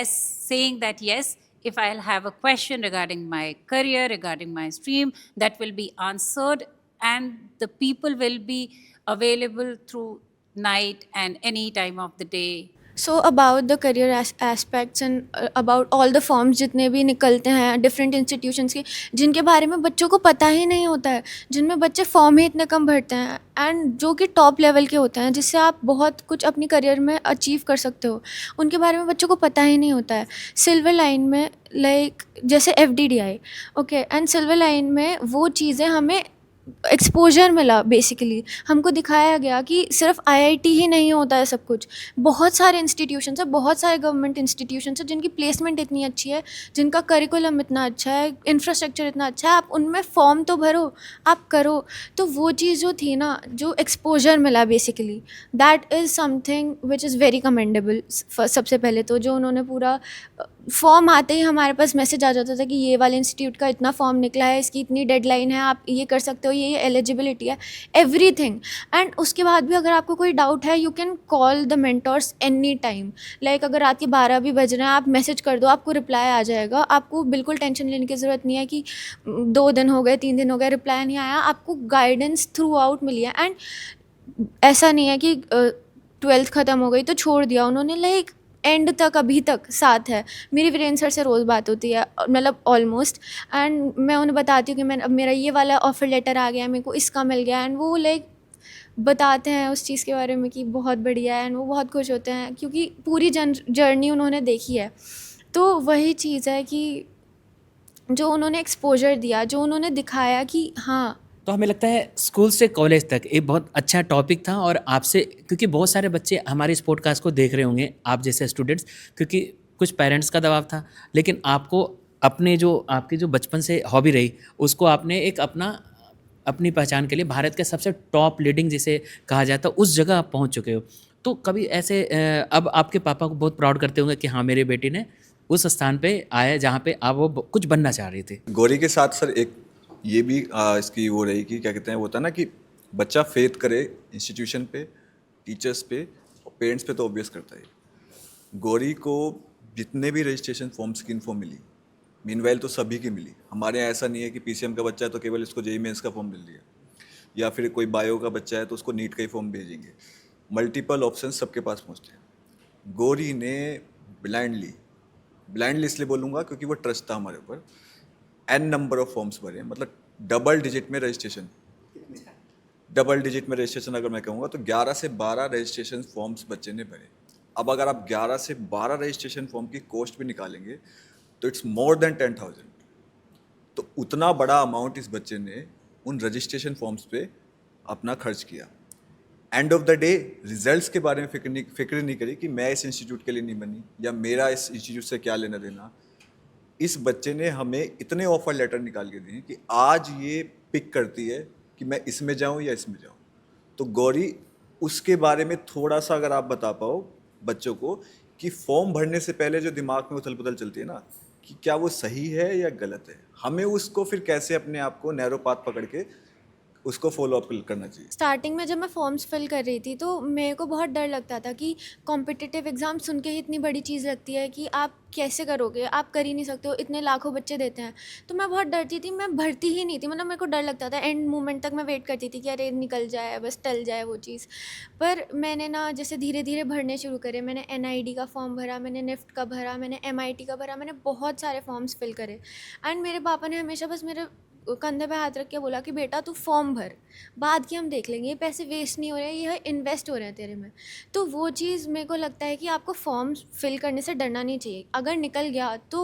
saying that yes, if I'll have a question regarding my career, regarding my stream, that will be answered and the people will be available through night and any time of the day? So about the career aspects and about all the forms जितने भी निकलते हैं different institutions के, जिनके बारे में बच्चों को पता ही नहीं होता है, जिनमें बच्चे फॉर्म ही इतने कम भरते हैं, एंड जो कि टॉप लेवल के होते हैं जिससे आप बहुत कुछ अपनी करियर में अचीव कर सकते हो, उनके बारे में बच्चों को पता ही नहीं होता है। सिल्वर लाइन में लाइक जैसे FDDI, okay, and silver line में वो चीज़ें हमें एक्सपोजर मिला, बेसिकली हमको दिखाया गया कि सिर्फ IIT ही नहीं होता है सब कुछ, बहुत सारे इंस्टीट्यूशंस हैं, बहुत सारे गवर्नमेंट इंस्टीट्यूशंस हैं जिनकी प्लेसमेंट इतनी अच्छी है, जिनका करिकुलम इतना अच्छा है, इंफ्रास्ट्रक्चर इतना अच्छा है, आप उनमें फॉर्म तो भरो, आप करो। तो वो चीज़ जो थी ना, जो एक्सपोजर मिला basically, that is something which is very commendable. सबसे पहले तो जो उन्होंने पूरा फॉर्म आते ही हमारे पास मैसेज आ जाता था कि ये वाले इंस्टीट्यूट का इतना फॉर्म निकला है, इसकी इतनी डेडलाइन है, आप ये कर सकते हो, ये एलिजिबिलिटी है, एवरीथिंग। एंड उसके बाद भी अगर आपको कोई डाउट है, you can call the mentors any time. Like अगर रात के 12 भी बज रहे हैं, आप मैसेज कर दो, आपको रिप्लाई आ जाएगा। आपको बिल्कुल टेंशन लेने की ज़रूरत नहीं है कि 2 दिन हो गए, 3 दिन हो गए, रिप्लाई नहीं आया। आपको गाइडेंस थ्रू आउट मिली है, एंड ऐसा नहीं है कि 12th ख़त्म हो गई तो छोड़ दिया उन्होंने, लाइक एंड तक अभी तक साथ है। मेरी वीरेंद्र सर से रोज़ बात होती है, मतलब ऑलमोस्ट, एंड मैं उन्हें बताती हूँ कि अब मेरा ये वाला ऑफ़र लेटर आ गया है, मेरे को इसका मिल गया, एंड वो लाइक बताते हैं उस चीज़ के बारे में कि बहुत बढ़िया है, एंड वो बहुत खुश होते हैं क्योंकि पूरी जर्नी उन्होंने देखी है। तो वही चीज़ है कि जो उन्होंने एक्सपोजर दिया, जो उन्होंने दिखाया कि हाँ तो हमें लगता है स्कूल से कॉलेज तक एक बहुत अच्छा टॉपिक था, और आपसे, क्योंकि बहुत सारे बच्चे हमारे इस पॉडकास्ट को देख रहे होंगे, आप जैसे स्टूडेंट्स, क्योंकि कुछ पेरेंट्स का दबाव था, लेकिन आपको अपने जो आपकी जो बचपन से हॉबी रही उसको आपने एक अपनी पहचान के लिए भारत के सबसे टॉप लीडिंग जिसे कहा जाता है उस जगह आप पहुंच चुके हो। तो कभी ऐसे अब आपके पापा को बहुत प्राउड करते होंगे कि हाँ मेरे बेटी ने उस स्थान पे आया जहाँ पे आप वो कुछ बनना चाह रही थी। गौरी के साथ सर एक ये भी इसकी वो रही कि क्या कहते हैं, वो होता है ना कि बच्चा फेथ करे इंस्टीट्यूशन पे, टीचर्स पे और पेरेंट्स पे, तो ऑब्वियस करता है। गौरी को जितने भी रजिस्ट्रेशन फॉर्म्स की इन्फो मिली, मीनवाइल तो सभी की मिली। हमारे यहाँ ऐसा नहीं है कि पीसीएम का बच्चा है तो केवल इसको जेईई मेंस का फॉर्म मिल दिया, या फिर कोई बायो का बच्चा है तो उसको नीट का ही फॉर्म भेजेंगे। मल्टीपल ऑप्शन सबके पास पहुँचते हैं। गौरी ने ब्लाइंडली इसलिए बोलूँगा क्योंकि वो ट्रस्ट था हमारे ऊपर, एन नंबर ऑफ फॉर्म्स भरे, मतलब डबल डिजिट में रजिस्ट्रेशन अगर मैं कहूँगा तो 11 से 12 रजिस्ट्रेशन फॉर्म्स बच्चे ने भरे। अब अगर आप 11 से 12 रजिस्ट्रेशन फॉर्म की कॉस्ट भी निकालेंगे तो इट्स मोर देन 10,000। तो उतना बड़ा अमाउंट इस बच्चे ने उन रजिस्ट्रेशन फॉर्म्स पे अपना खर्च किया। End of the day results के बारे में फिक्र नहीं करी कि मैं इस इंस्टीट्यूट के लिए नहीं बनी या मेरा इस इंस्टीट्यूट से क्या लेना देना। इस बच्चे ने हमें इतने ऑफर लेटर निकाल के दिए कि आज ये पिक करती है कि मैं इसमें जाऊं या इसमें जाऊं। तो गौरी, उसके बारे में थोड़ा सा अगर आप बता पाओ बच्चों को कि फॉर्म भरने से पहले जो दिमाग में उथल पुथल चलती है ना कि क्या वो सही है या गलत है, हमें उसको फिर कैसे अपने आप को नैरो पाथ पकड़ के उसको फॉलो अप करना चाहिए। स्टार्टिंग में जब मैं फॉर्म्स फिल कर रही थी तो मेरे को बहुत डर लगता था कि कॉम्पिटिटिव एग्ज़ाम सुन के ही इतनी बड़ी चीज़ लगती है कि आप कैसे करोगे, आप कर ही नहीं सकते हो, इतने लाखों बच्चे देते हैं। तो मैं बहुत डरती थी, मैं भरती ही नहीं थी, मतलब मेरे को डर लगता था। एंड मोमेंट तक मैं वेट करती थी कि अरे निकल जाए, बस टल जाए वो चीज़। पर मैंने ना जैसे धीरे धीरे भरने शुरू करे, मैंने NID का फॉर्म भरा, मैंने निफ्ट का भरा, मैंने MIT का भरा, मैंने बहुत सारे फॉर्म्स फिल करे। एंड मेरे पापा ने हमेशा बस मेरे कंधे पे हाथ रख के बोला कि बेटा तू फॉर्म भर, बाद की हम देख लेंगे, ये पैसे वेस्ट नहीं हो रहे हैं, ये इन्वेस्ट हो रहे हैं तेरे में। तो वो चीज़ मेरे को लगता है कि आपको फॉर्म फिल करने से डरना नहीं चाहिए। अगर निकल गया तो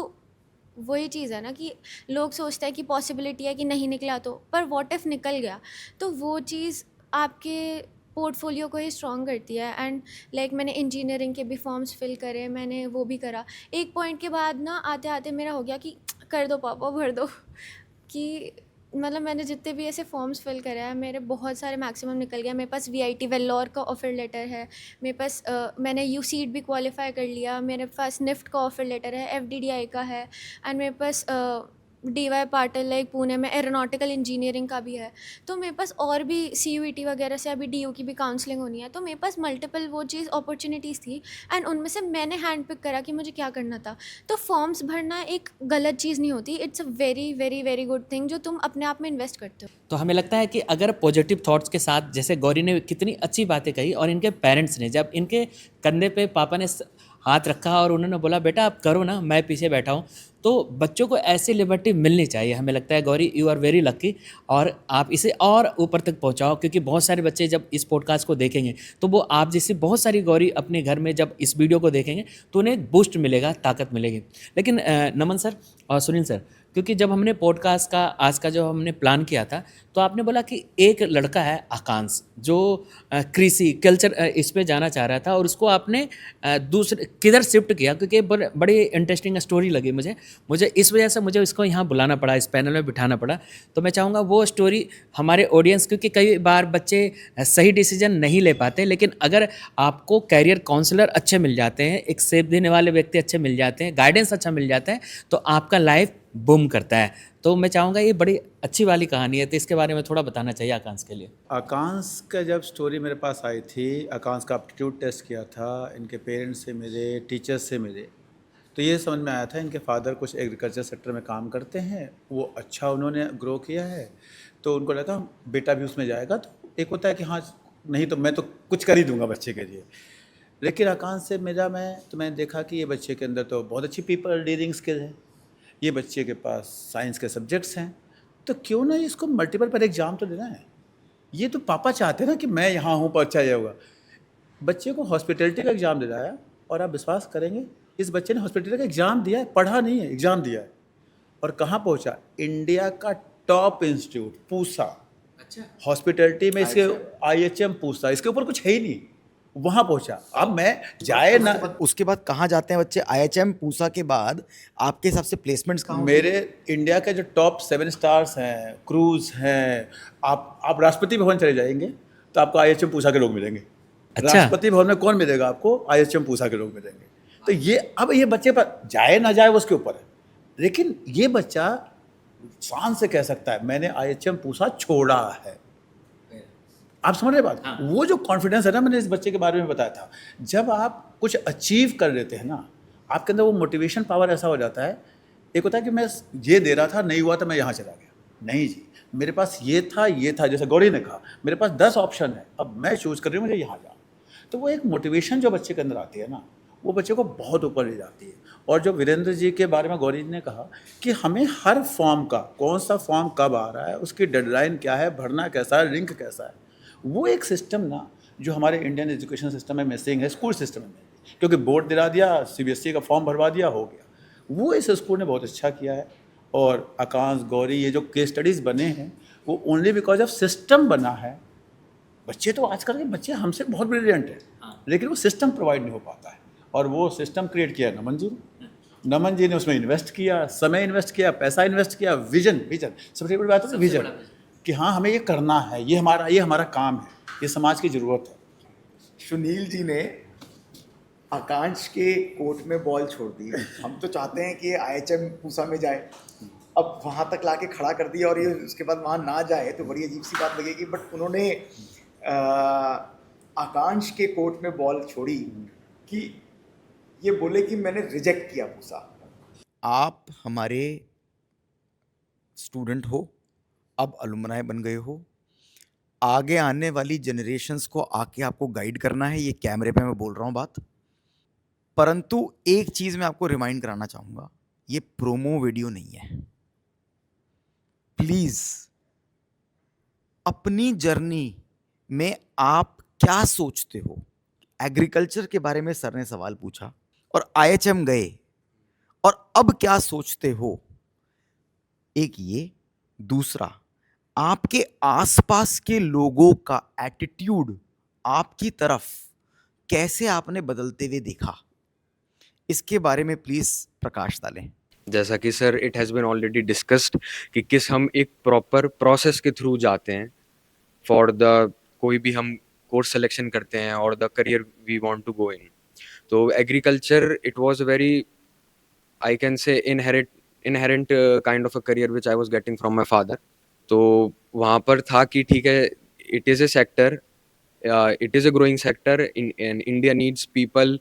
वही चीज़ है ना कि लोग सोचते हैं कि पॉसिबिलिटी है कि नहीं निकला तो, पर व्हाट इफ़ निकल गया, तो वो चीज़ आपके पोर्टफोलियो को ही स्ट्रॉन्ग करती है। एंड लाइक मैंने इंजीनियरिंग के भी फॉर्म्स फिल करे, मैंने वो भी करा। एक पॉइंट के बाद ना आते आते मेरा हो गया कि कर दो पापा, भर दो कि मतलब मैंने जितने भी ऐसे फॉर्म्स फिल करे हैं मेरे बहुत सारे मैक्सिमम निकल गया। मेरे पास VIT वेल्लोर का ऑफ़र लेटर है, मेरे पास मैंने UCET भी क्वालिफाई कर लिया, मेरे पास निफ्ट का ऑफ़र लेटर है, FDDI का है, एंड मेरे पास DY पाटिल लाइक पुणे में एरोनॉटिकल इंजीनियरिंग का भी है। तो मेरे पास और भी CUET वगैरह से अभी DU की भी काउंसलिंग होनी है। तो मेरे पास मल्टीपल वो चीज़ अपॉर्चुनिटीज़ थी एंड उनमें से मैंने हैंड पिक करा कि मुझे क्या करना था। तो फॉर्म्स भरना एक गलत चीज़ नहीं होती, it's a very very very good thing जो तुम अपने आप में इन्वेस्ट करते हो। तो हमें लगता है कि अगर पॉजिटिव थॉट्स के साथ, जैसे गौरी ने कितनी अच्छी बातें कही, और इनके पेरेंट्स ने जब इनके कंधे पे पापा ने हाथ रखा और उन्होंने बोला बेटा आप करो ना, मैं पीछे बैठा हूँ, तो बच्चों को ऐसी लिबर्टी मिलनी चाहिए। हमें लगता है Gauri you are very lucky, और आप इसे और ऊपर तक पहुँचाओ, क्योंकि बहुत सारे बच्चे जब इस पॉडकास्ट को देखेंगे तो वो आप जैसी बहुत सारी गौरी अपने घर में जब इस वीडियो को देखेंगे तो उन्हें बूस्ट मिलेगा, ताकत मिलेगी। लेकिन नमन सर और सुनील सर, क्योंकि जब हमने पॉडकास्ट का आज का जो हमने प्लान किया था तो आपने बोला कि एक लड़का है आकांश जो कृषि कल्चर इस पे जाना चाह रहा था, और उसको आपने दूसरे किधर शिफ्ट किया, क्योंकि बड़ी इंटरेस्टिंग स्टोरी लगी मुझे इस वजह से मुझे इसको यहाँ बुलाना पड़ा, इस पैनल में बिठाना पड़ा। तो मैं चाहूँगा वो स्टोरी हमारे ऑडियंस, क्योंकि कई बार बच्चे सही डिसीजन नहीं ले पाते, लेकिन अगर आपको कैरियर काउंसलर अच्छे मिल जाते हैं, एक सेफ देने वाले व्यक्ति अच्छे मिल जाते हैं, गाइडेंस अच्छा मिल जाता है, तो आपका लाइफ बूम करता है। तो मैं चाहूँगा ये बड़ी अच्छी वाली कहानी है, तो इसके बारे में थोड़ा बताना चाहिए आकांश के लिए। आकांश का जब स्टोरी मेरे पास आई थी, आकांश का एप्टीट्यूड टेस्ट किया था, इनके पेरेंट्स से मिले, टीचर्स से मिले, तो ये समझ में आया था इनके फादर कुछ एग्रीकल्चर सेक्टर में काम करते हैं, वो अच्छा उन्होंने ग्रो किया है, तो उनको लगा बेटा भी उसमें जाएगा। तो एक होता है कि हाँ नहीं तो मैं तो कुछ कर ही दूंगा बच्चे के लिए। लेकिन आकांश से मैंने देखा कि ये बच्चे के अंदर तो बहुत अच्छी पीपल डीलिंग स्किल है, ये बच्चे के पास साइंस के सब्जेक्ट्स हैं, तो क्यों ना इसको मल्टीपल पर एग्ज़ाम तो देना है। ये तो पापा चाहते हैं ना कि मैं यहाँ हूँ पर अच्छा ये होगा। बच्चे को हॉस्पिटलिटी का एग्ज़ाम दिलाया, और आप विश्वास करेंगे इस बच्चे ने हॉस्पिटलिटी का एग्ज़ाम दिया है, पढ़ा नहीं है, एग्ज़ाम दिया है, और कहाँ पहुँचा, इंडिया का टॉप इंस्टीट्यूट पूसा, अच्छा हॉस्पिटैलिटी में इसके IHM पूछता, इसके ऊपर कुछ है ही नहीं, वहाँ पहुँचा। अब मैं जाए ना, उसके बाद कहाँ जाते हैं बच्चे? IHM पूसा के बाद आपके हिसाब से प्लेसमेंट्स कहाँ होती हैं? मेरे इंडिया के जो टॉप 7 स्टार्स हैं, क्रूज हैं, आप राष्ट्रपति भवन चले जाएंगे तो आपको IHM पूसा के लोग मिलेंगे। अच्छा। राष्ट्रपति भवन में कौन मिलेगा आपको? IHM पूसा के लोग मिलेंगे। तो ये अब ये बच्चे पर जाए ना जाए वो उसके ऊपर है, लेकिन ये बच्चा शान से कह सकता है मैंने IHM पूसा छोड़ा है। आप समझ रहे बात? हाँ। वो जो कॉन्फिडेंस है ना, मैंने इस बच्चे के बारे में बताया था, जब आप कुछ अचीव कर लेते हैं ना, आपके अंदर वो मोटिवेशन पावर ऐसा हो जाता है। एक होता है कि मैं ये दे रहा था, नहीं हुआ तो मैं यहाँ चला गया, नहीं जी, मेरे पास ये था, जैसे गौरी ने कहा मेरे पास 10 ऑप्शन है, अब मैं चूज़ कर रही हूँ मुझे यहाँ जाना। तो वो एक मोटिवेशन जो बच्चे के अंदर आती है ना, वो बच्चे को बहुत ऊपर ले जाती है। और जो वीरेंद्र जी के बारे में गौरी जी ने कहा कि हमें हर फॉर्म का, कौन सा फॉर्म कब आ रहा है, उसकी डेडलाइन क्या है, भरना कैसा है, लिंक कैसा है, वो एक सिस्टम ना जो हमारे इंडियन एजुकेशन सिस्टम में मिसिंग है, स्कूल सिस्टम में। क्योंकि बोर्ड दिला दिया, CBSE का फॉर्म भरवा दिया, हो गया। वो इस स्कूल ने बहुत अच्छा किया है। और आकांश, गौरी, ये जो केस स्टडीज़ बने हैं वो ओनली बिकॉज ऑफ सिस्टम बना है। बच्चे तो आजकल के बच्चे हमसे बहुत ब्रिलियंट हैं, लेकिन वो सिस्टम प्रोवाइड नहीं हो पाता है। और वो सिस्टम क्रिएट किया नमन जी ने। नमन जी ने उसमें इन्वेस्ट किया, समय इन्वेस्ट किया, पैसा इन्वेस्ट किया, विजन सबसे बड़ी बात है विजन, कि हाँ हमें ये करना है, ये हमारा काम है, ये समाज की ज़रूरत है। सुनील जी ने आकांक्ष के कोर्ट में बॉल छोड़ दी। हम तो चाहते हैं कि IHM पूसा में जाए, अब वहाँ तक लाके खड़ा कर दिया और ये उसके बाद वहाँ ना जाए तो बड़ी अजीब सी बात लगेगी। बट उन्होंने आकांक्ष के कोर्ट में बॉल छोड़ी कि ये बोले कि मैंने रिजेक्ट किया पूसा। आप हमारे स्टूडेंट हो, अब अलुमनाय बन गए हो, आगे आने वाली जनरेशन्स को आके आपको गाइड करना है। ये कैमरे पे मैं बोल रहा हूँ बात, परंतु एक चीज़ मैं आपको रिमाइंड कराना चाहूँगा, ये प्रोमो वीडियो नहीं है। प्लीज़ अपनी जर्नी में आप क्या सोचते हो? एग्रीकल्चर के बारे में सर ने सवाल पूछा और IHM गए, और अब क्या सोचते हो? एक ये, दूसरा आपके आसपास के लोगों का एटीट्यूड आपकी तरफ कैसे आपने बदलते हुए देखा? इसके बारे में प्लीज प्रकाश डालें। जैसा कि sir it has been already discussed कि किस हम एक प्रॉपर प्रोसेस के थ्रू जाते हैं फॉर द कोई भी हम कोर्स सिलेक्शन करते हैं और the career we want to go in. तो agriculture it was very I can say inherent kind of a career which I was getting from my father. तो वहाँ पर था कि ठीक है, it is a sector, it is a growing sector and India needs people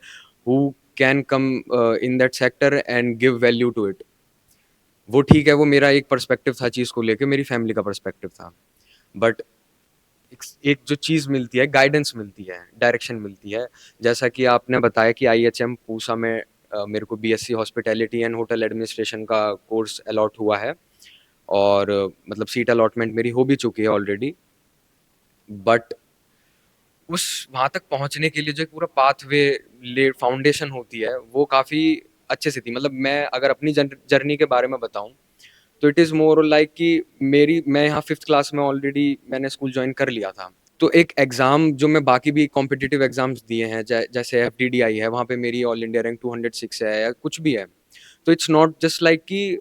who can come in that sector and give value to it। वो ठीक है, वो मेरा एक पर्सपेक्टिव था चीज़ को लेके, मेरी फैमिली का पर्सपेक्टिव था। बट एक जो चीज़ मिलती है, गाइडेंस मिलती है, डायरेक्शन मिलती है। जैसा कि आपने बताया कि IHM पूसा में मेरे को BSc hospitality and hotel administration का कोर्स अलॉट हुआ है और मतलब सीट अलॉटमेंट मेरी हो भी चुकी है ऑलरेडी। बट उस वहाँ तक पहुँचने के लिए जो एक पूरा पाथवे फाउंडेशन होती है वो काफ़ी अच्छे से थी। मतलब मैं अगर अपनी जर्नी के बारे में बताऊँ तो इट इज़ मोर लाइक कि मैं यहाँ 5th क्लास में ऑलरेडी मैंने स्कूल ज्वाइन कर लिया था। तो एक एग्ज़ाम जो मैं बाकी भी कॉम्पिटिटिव एग्ज़ाम्स दिए हैं, जैसे FDDI है, वहाँ पे मेरी ऑल इंडिया रैंक 206 है या कुछ भी है। तो इट्स नॉट जस्ट लाइक कि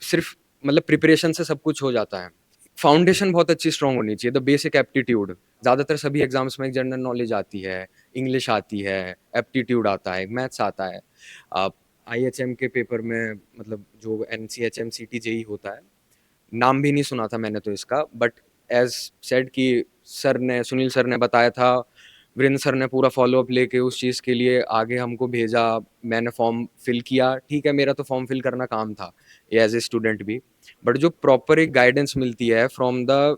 सिर्फ मतलब प्रिपरेशन से सब कुछ हो जाता है। फाउंडेशन बहुत अच्छी स्ट्रॉन्ग होनी चाहिए, द बेसिक एप्टीट्यूड। ज़्यादातर सभी एग्जाम्स में एक जनरल नॉलेज आती है, इंग्लिश आती है, एप्टीट्यूड आता है, मैथ्स आता है। IHM के पेपर में मतलब जो NCHM CT JEE होता है, नाम भी नहीं सुना था मैंने तो इसका, बट एज सेड कि सुनील सर ने बताया था, वीरेंद्र सर ने पूरा फॉलोअप लेके उस चीज़ के लिए आगे हमको भेजा। मैंने फॉर्म फिल किया, ठीक है, मेरा तो फॉर्म फिल करना काम था एज ए स्टूडेंट भी। बट जो प्रॉपर एक गाइडेंस मिलती है from the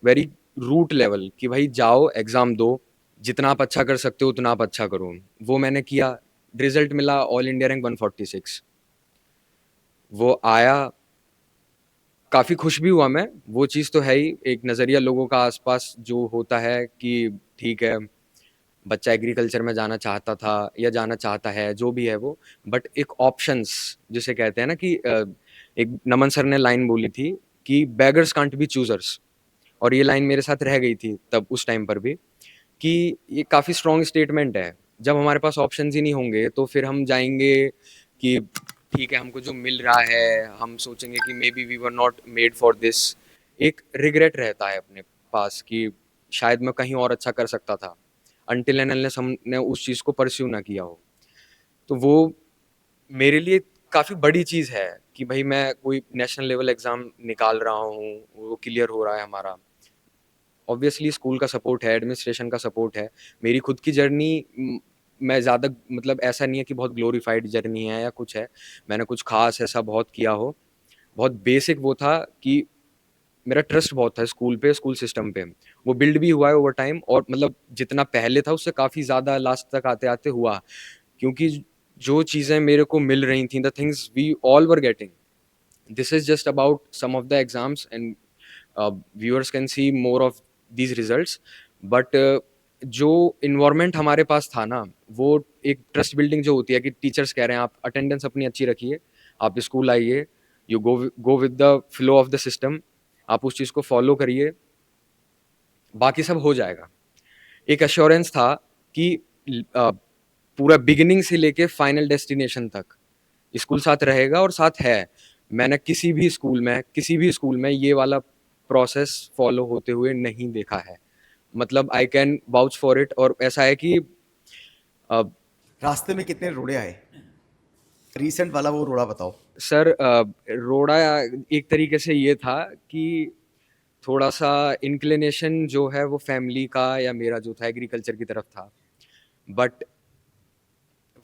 very root level कि भाई जाओ एग्ज़ाम दो, जितना आप अच्छा कर सकते हो उतना आप अच्छा करो, वो मैंने किया। रिजल्ट मिला ऑल इंडिया रैंक 146, वो आया, काफ़ी खुश भी हुआ मैं। वो चीज़ तो है ही, एक नज़रिया लोगों का आसपास जो होता है कि ठीक है बच्चा एग्रीकल्चर में जाना चाहता था या जाना चाहता है, जो भी है वो, बट एक ऑप्शंस जिसे कहते हैं ना कि एक नमन सर ने लाइन बोली थी कि बेगर्स कांट बी चूजर्स। और ये लाइन मेरे साथ रह गई थी तब उस टाइम पर भी, कि ये काफ़ी स्ट्रॉन्ग स्टेटमेंट है। जब हमारे पास ऑप्शंस ही नहीं होंगे तो फिर हम जाएंगे कि ठीक है, हमको जो मिल रहा है हम सोचेंगे कि maybe we were not made for this. एक रिग्रेट रहता है अपने पास कि शायद मैं कहीं और अच्छा कर सकता था, अनटिल एंड अनलेस हमने उस चीज़ को परस्यू ना किया हो। तो वो मेरे लिए काफ़ी बड़ी चीज़ है कि भाई मैं कोई नेशनल लेवल एग्ज़ाम निकाल रहा हूँ, वो क्लियर हो रहा है हमारा। ऑब्वियसली स्कूल का सपोर्ट है, एडमिनिस्ट्रेशन का सपोर्ट है। मेरी खुद की जर्नी मैं ज़्यादा मतलब ऐसा नहीं है कि बहुत ग्लोरीफाइड जर्नी है या कुछ है। मैंने कुछ ख़ास ऐसा बहुत किया हो। बहुत बेसिक वो था कि मेरा ट्रस्ट बहुत था स्कूल पे, स्कूल सिस्टम पे। वो बिल्ड भी हुआ है ओवर टाइम, और मतलब जितना पहले था उससे काफ़ी ज़्यादा लास्ट तक आते-आते हुआ। क्योंकि जो चीज़ें मेरे को मिल रही थी, the things we all were getting, this is just about some of the exams and viewers can see more of these results. But जो इन्वायरमेंट हमारे पास था ना, वो एक ट्रस्ट बिल्डिंग जो होती है कि टीचर्स कह रहे हैं आप अटेंडेंस अपनी अच्छी रखिए, आप स्कूल आइए, you go with the flow of the system, आप उस चीज़ को फॉलो करिए, बाकी सब हो जाएगा। एक एश्योरेंस था कि पूरा बिगिनिंग से लेके फाइनल डेस्टिनेशन तक स्कूल साथ रहेगा और साथ है। मैंने किसी भी स्कूल में ये वाला प्रोसेस फॉलो होते हुए नहीं देखा है। मतलब I can vouch for it. और ऐसा है कि रास्ते में कितने रोड़े आए? रीसेंट वाला वो रोड़ा बताओ। सर रोड़ा एक तरीके से ये था कि थोड़ा सा इंक्लिनेशन जो है वो फैमिली का या मेरा जो था एग्रीकल्चर की तरफ था, बट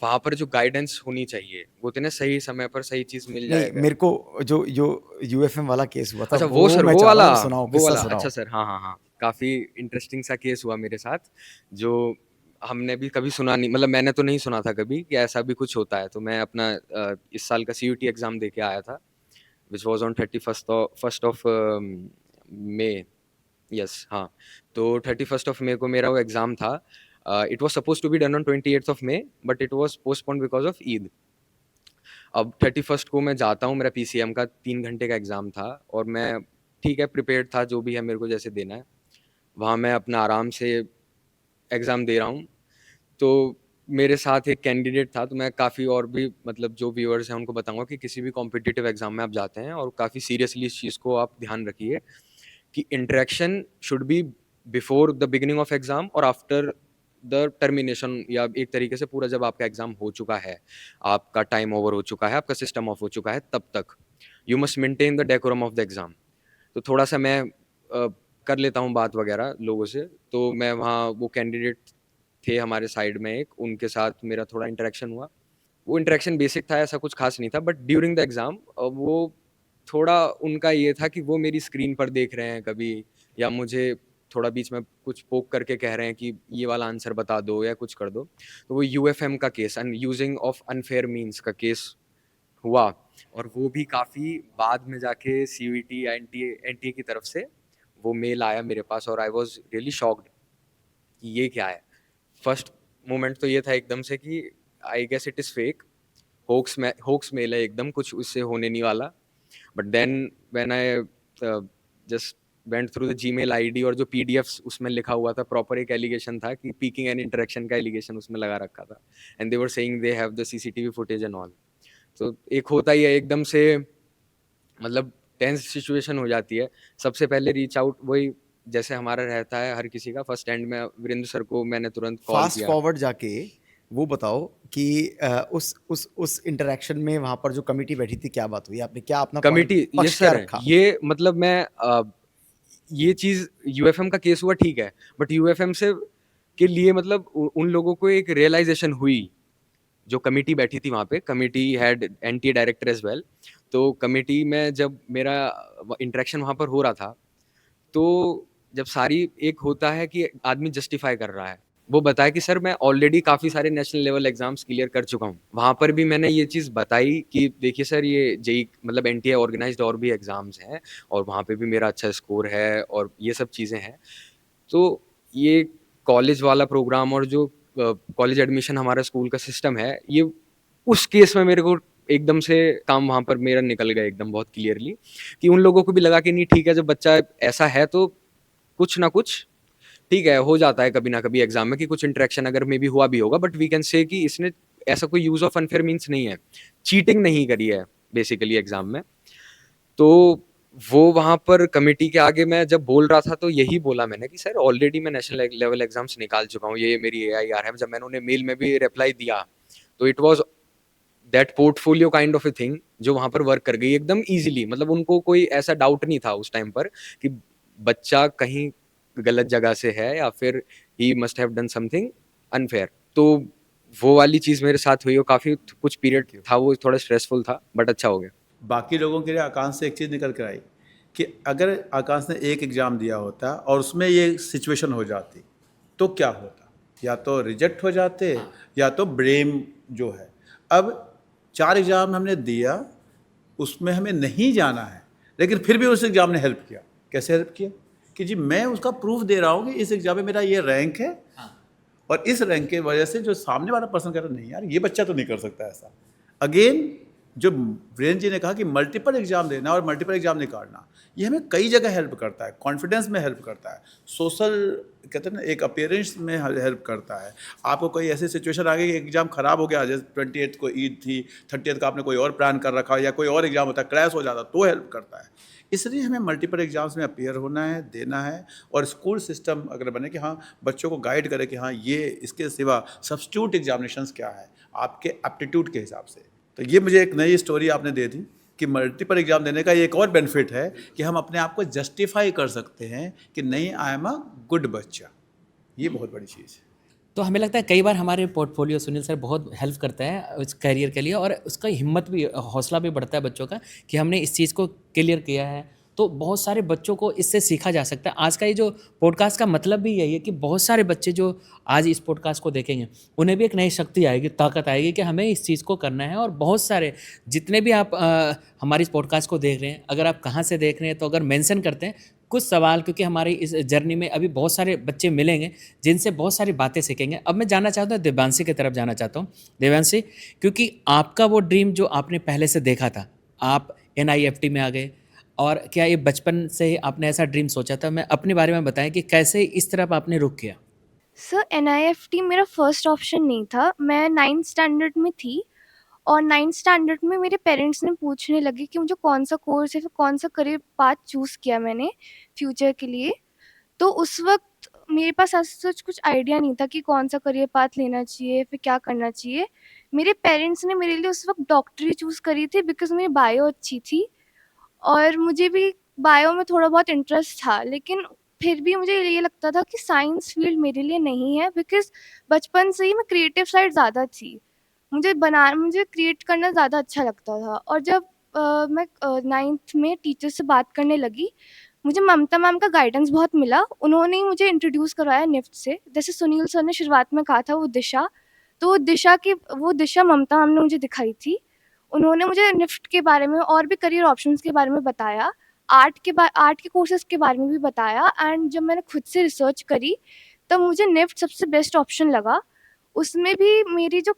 वहाँ पर जो गाइडेंस होनी चाहिए वो तो ना सही समय पर सही चीज़ मिल नहीं, जाएगा। मेरे को जो जो यूएफएम वाला केस हुआ था अच्छा वो सर, मैं वो चाह रहा वाला हूँ, सुनाओ, वो किस्सा वाला सुनाओ। अच्छा सर, हाँ हाँ हाँ, काफ़ी इंटरेस्टिंग सा केस हुआ मेरे साथ, जो हमने भी कभी सुना नहीं, मतलब मैंने तो नहीं सुना था कभी कि ऐसा भी कुछ होता है। तो मैं अपना इस साल का CUT एग्ज़ाम दे के आया था, which was on 31st of May. Yes हाँ, तो 31st ऑफ मई को मेरा वो एग्ज़ाम था। It was suppose to be done on 28th of May, but it was postponed because of Eid. अब 31st को मैं जाता हूँ, मेरा PCM का 3 घंटे का एग्ज़ाम था, और मैं ठीक है प्रिपेयर्ड था, जो भी है मेरे को जैसे देना है। वहाँ मैं अपना आराम से एग्ज़ाम दे रहा हूँ, तो मेरे साथ एक कैंडिडेट था। तो मैं काफ़ी और भी मतलब जो व्यूअर्स हैं उनको बताऊँगा कि किसी भी कॉम्पिटिटिव एग्ज़ाम में आप जाते हैं और काफ़ी सीरियसली इस चीज़ को आप ध्यान रखिए कि interaction should be before the beginning of exam और आफ्टर द टर्मिनेशन, या एक तरीके से पूरा जब आपका एग्ज़ाम हो चुका है, आपका टाइम ओवर हो चुका है, आपका सिस्टम ऑफ हो चुका है, तब तक you must maintain the decorum of the exam. तो थोड़ा सा मैं कर लेता हूँ बात वगैरह लोगों से। तो मैं वहाँ, वो कैंडिडेट थे हमारे साइड में एक, उनके साथ मेरा थोड़ा इंटरेक्शन हुआ। वो इंटरेक्शन बेसिक था, ऐसा कुछ खास नहीं था, बट ड्यूरिंग द एग्ज़ाम वो थोड़ा उनका ये था कि वो मेरी स्क्रीन पर देख रहे हैं कभी, या मुझे थोड़ा बीच में कुछ पोक करके कह रहे हैं कि ये वाला आंसर बता दो या कुछ कर दो। तो वो UFM का case, using of unfair means का केस हुआ, और वो भी काफ़ी बाद में जाके CUET या NTA की तरफ से वो मेल आया मेरे पास, और आई वॉज रियली शॉक्ड कि ये क्या है। फर्स्ट मोमेंट तो ये था एकदम से कि I guess it is fake, hoax mail है एकदम, कुछ उससे होने नहीं वाला। But then when I just went through the Gmail ID, और जो PDFs उसमें लिखा हुआ था, प्रॉपर एक एलिगेशन था कि पीकिंग एंड इंटरेक्शन का एलिगेशन उसमें लगा रखा था, and they were saying they have the CCTV footage and all. तो एक होता ही है एकदम से, मतलब टेंस सिचुएशन हो जाती है। सबसे पहले रीच आउट वही जैसे हमारा रहता है हर किसी का, फर्स्ट एंड में वीरेंद्र सर को मैंने तुरंत कॉल फास्ट किया। फॉरवर्ड जाके वो बताओ कि उस इंटरेक्शन में वहां पर जो कमेटी बैठी थी, क्या बात हुई? आपने क्या अपना कमेटी, ये पक्ष क्या सर रखा? ये मतलब मैं ये चीज़ UFM का केस हुआ ठीक है, बट UFM से के लिए मतलब उन लोगों को एक रियलाइजेशन हुई, जो कमेटी बैठी थी वहाँ पे, committee had NTA director as well. तो कमेटी में जब मेरा इंटरेक्शन वहाँ पर हो रहा था, तो जब सारी एक होता है कि आदमी जस्टिफाई कर रहा है, वो बताया कि सर मैं ऑलरेडी काफ़ी सारे नेशनल लेवल एग्जाम्स क्लियर कर चुका हूँ। वहाँ पर भी मैंने ये चीज़ बताई कि देखिए सर, ये जेई मतलब NTA ऑर्गेनाइज्ड और भी एग्जाम्स हैं, और वहाँ पे भी मेरा अच्छा स्कोर है, और ये सब चीज़ें हैं। तो ये कॉलेज वाला प्रोग्राम और जो कॉलेज एडमिशन हमारा स्कूल का सिस्टम है, ये उस केस में मेरे को एकदम से काम वहाँ पर मेरा निकल गया एकदम बहुत क्लियरली, कि उन लोगों को भी लगा कि नहीं ठीक है, जब बच्चा ऐसा है तो कुछ ना कुछ ठीक है हो जाता है कभी ना कभी एग्जाम में कि कुछ इंटरेक्शन अगर मे बी हुआ भी होगा, बट वी कैन से कि इसने ऐसा कोई यूज ऑफ अनफेयर मीन्स नहीं है, चीटिंग नहीं करी है बेसिकली एग्जाम में। तो वो वहां पर कमेटी के आगे मैं जब बोल रहा था तो यही बोला मैंने कि सर ऑलरेडी मैं नेशनल लेवल एग्जाम्स निकाल चुका हूँ, ये मेरी AIR है। जब मैंने उन्हें मेल में भी रिप्लाई दिया तो it was that portfolio kind of a thing जो वहां पर वर्क कर गई एकदम इजीली। मतलब उनको कोई ऐसा डाउट नहीं था उस टाइम पर कि बच्चा कहीं गलत जगह से है या फिर he must have done something unfair. तो वो वाली चीज मेरे साथ हुई और काफी कुछ पीरियड था वो थोड़ा स्ट्रेसफुल था, बट अच्छा हो गया। बाकी लोगों के लिए आकांक्ष से एक चीज़ निकल कर आई कि अगर आकांक्ष ने एक एग्ज़ाम दिया होता और उसमें ये सिचुएशन हो जाती तो क्या होता, या तो रिजेक्ट हो जाते या तो ब्लेम जो है। अब 4 एग्ज़ाम हमने दिया, उसमें हमें नहीं जाना है, लेकिन फिर भी उस एग्ज़ाम ने हेल्प किया। कैसे हेल्प किया कि जी मैं उसका प्रूफ दे रहा हूँ कि इस एग्ज़ाम में मेरा ये रैंक है, और इस रैंक की वजह से जो सामने वाला पर्सन कह रहा है नहीं यार ये बच्चा तो नहीं कर सकता ऐसा। अगेन जो वीरेंद्र जी ने कहा कि मल्टीपल एग्जाम देना और मल्टीपल एग्जाम निकालना, ये हमें कई जगह हेल्प करता है, कॉन्फिडेंस में हेल्प करता है, सोशल कहते हैं ना एक अपीयरेंस में हेल्प करता है। आपको कोई ऐसी सिचुएशन आ गई कि एग्जाम खराब हो गया, जैसे 28 को ईद थी, 30 का आपने कोई और प्लान कर रखा या कोई और एग्जाम होता है क्रैश हो जाता तो हेल्प करता है। इसलिए हमें मल्टीपल एग्जाम्स में अपीयर होना है, देना है, और स्कूल सिस्टम अगर बने कि हाँ बच्चों को गाइड करे कि हाँ ये इसके सिवा सब्स्टिट्यूट एग्जामिनेशंस क्या है आपके एप्टीट्यूड के हिसाब से। तो ये मुझे एक नई स्टोरी आपने दे दी कि मल्टीपल एग्जाम देने का एक और बेनिफिट है कि हम अपने आप को जस्टिफाई कर सकते हैं कि नहीं आई एम अ गुड बच्चा। ये बहुत बड़ी चीज़ है। तो हमें लगता है कई बार हमारे पोर्टफोलियो सुनील सर बहुत हेल्प करता है उस करियर के लिए, और उसका हिम्मत भी हौसला भी बढ़ता है बच्चों का कि हमने इस चीज़ को क्लियर किया है। तो बहुत सारे बच्चों को इससे सीखा जा सकता है। आज का ये जो पॉडकास्ट का मतलब भी यही है कि बहुत सारे बच्चे जो आज इस पॉडकास्ट को देखेंगे उन्हें भी एक नई शक्ति आएगी, ताकत आएगी कि हमें इस चीज़ को करना है। और बहुत सारे जितने भी आप हमारे इस पॉडकास्ट को देख रहे हैं, अगर आप कहाँ से देख रहे हैं तो अगर मेंशन करते हैं कुछ सवाल, क्योंकि हमारी इस जर्नी में अभी बहुत सारे बच्चे मिलेंगे जिनसे बहुत सारी बातें सीखेंगे। अब मैं जानना चाहता हूँ देवांशी की तरफ जाना चाहता हूँ। देवांशी, क्योंकि आपका वो ड्रीम जो आपने पहले से देखा था, आप NIFT में आ गए, और क्या ये बचपन से ही आपने ऐसा ड्रीम सोचा था? मैं अपने बारे में बताएं कि कैसे इस तरफ आपने रुख किया। सर NIFT मेरा फर्स्ट ऑप्शन नहीं था। मैं 9th स्टैंडर्ड में थी और 9th स्टैंडर्ड में मेरे पेरेंट्स ने पूछने लगे कि मुझे कौन सा कोर्स है, फिर कौन सा करियर पाथ चूज़ किया मैंने फ्यूचर के लिए। तो उस वक्त मेरे पास ऐसा सच कुछ आइडिया नहीं था कि कौन सा करियर पाथ लेना चाहिए, फिर क्या करना चाहिए। मेरे पेरेंट्स ने मेरे लिए उस वक्त डॉक्टरी चूज़ करी थी बिकॉज मेरी बायो अच्छी थी और मुझे भी बायो में थोड़ा बहुत इंटरेस्ट था, लेकिन फिर भी मुझे ये लगता था कि साइंस फील्ड मेरे लिए नहीं है बिकॉज बचपन से ही मैं क्रिएटिव साइड ज़्यादा थी। मुझे क्रिएट करना ज़्यादा अच्छा लगता था। और जब मैं 9th में टीचर से बात करने लगी, मुझे ममता मैम का गाइडेंस बहुत मिला। उन्होंने ही मुझे इंट्रोड्यूस करवाया निफ्ट से। जैसे सुनील सर ने शुरुआत में कहा था वो दिशा, तो वो दिशा ममता मैम ने मुझे दिखाई थी। उन्होंने मुझे निफ्ट के बारे में और भी करियर ऑप्शंस के बारे में बताया, आर्ट के कोर्सेज़ के बारे में भी बताया। एंड जब मैंने खुद से रिसर्च करी तब मुझे निफ्ट सबसे बेस्ट ऑप्शन लगा। उसमें भी मेरी जो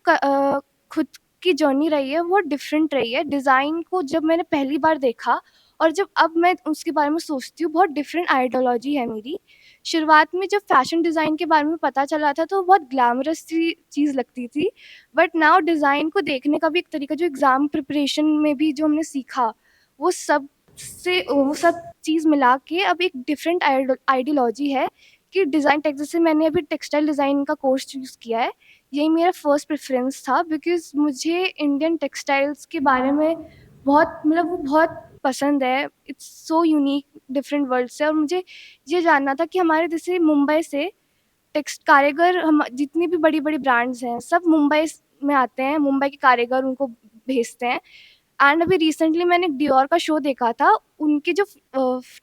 खुद की जर्नी रही है वो डिफरेंट रही है। डिज़ाइन को जब मैंने पहली बार देखा और जब अब मैं उसके बारे में सोचती हूँ, बहुत डिफरेंट आइडियोलॉजी है मेरी। शुरुआत में जब फैशन डिज़ाइन के बारे में पता चला था तो बहुत ग्लैमरस सी चीज़ लगती थी, बट नाउ डिज़ाइन को देखने का भी एक तरीका, जो एग्ज़ाम प्रिपरेशन में भी जो हमने सीखा, वो सब चीज़ मिला के अब एक डिफरेंट आइडियोलॉजी है कि डिज़ाइन टेक। जैसे मैंने अभी टेक्सटाइल डिज़ाइन का कोर्स चूज़ किया है, यही मेरा फर्स्ट प्रेफरेंस था बिकॉज़ मुझे इंडियन टेक्सटाइल्स के बारे में वो बहुत पसंद है। It's so unique, different world से। और मुझे ये जानना था कि हमारे जैसे मुंबई से कारीगर, हम जितनी भी बड़ी-बड़ी ब्रांड्स हैं सब मुंबई में आते हैं, मुंबई के कारीगर उनको भेजते हैं। एंड अभी रिसेंटली मैंने एक डियोर का शो देखा था, उनके जो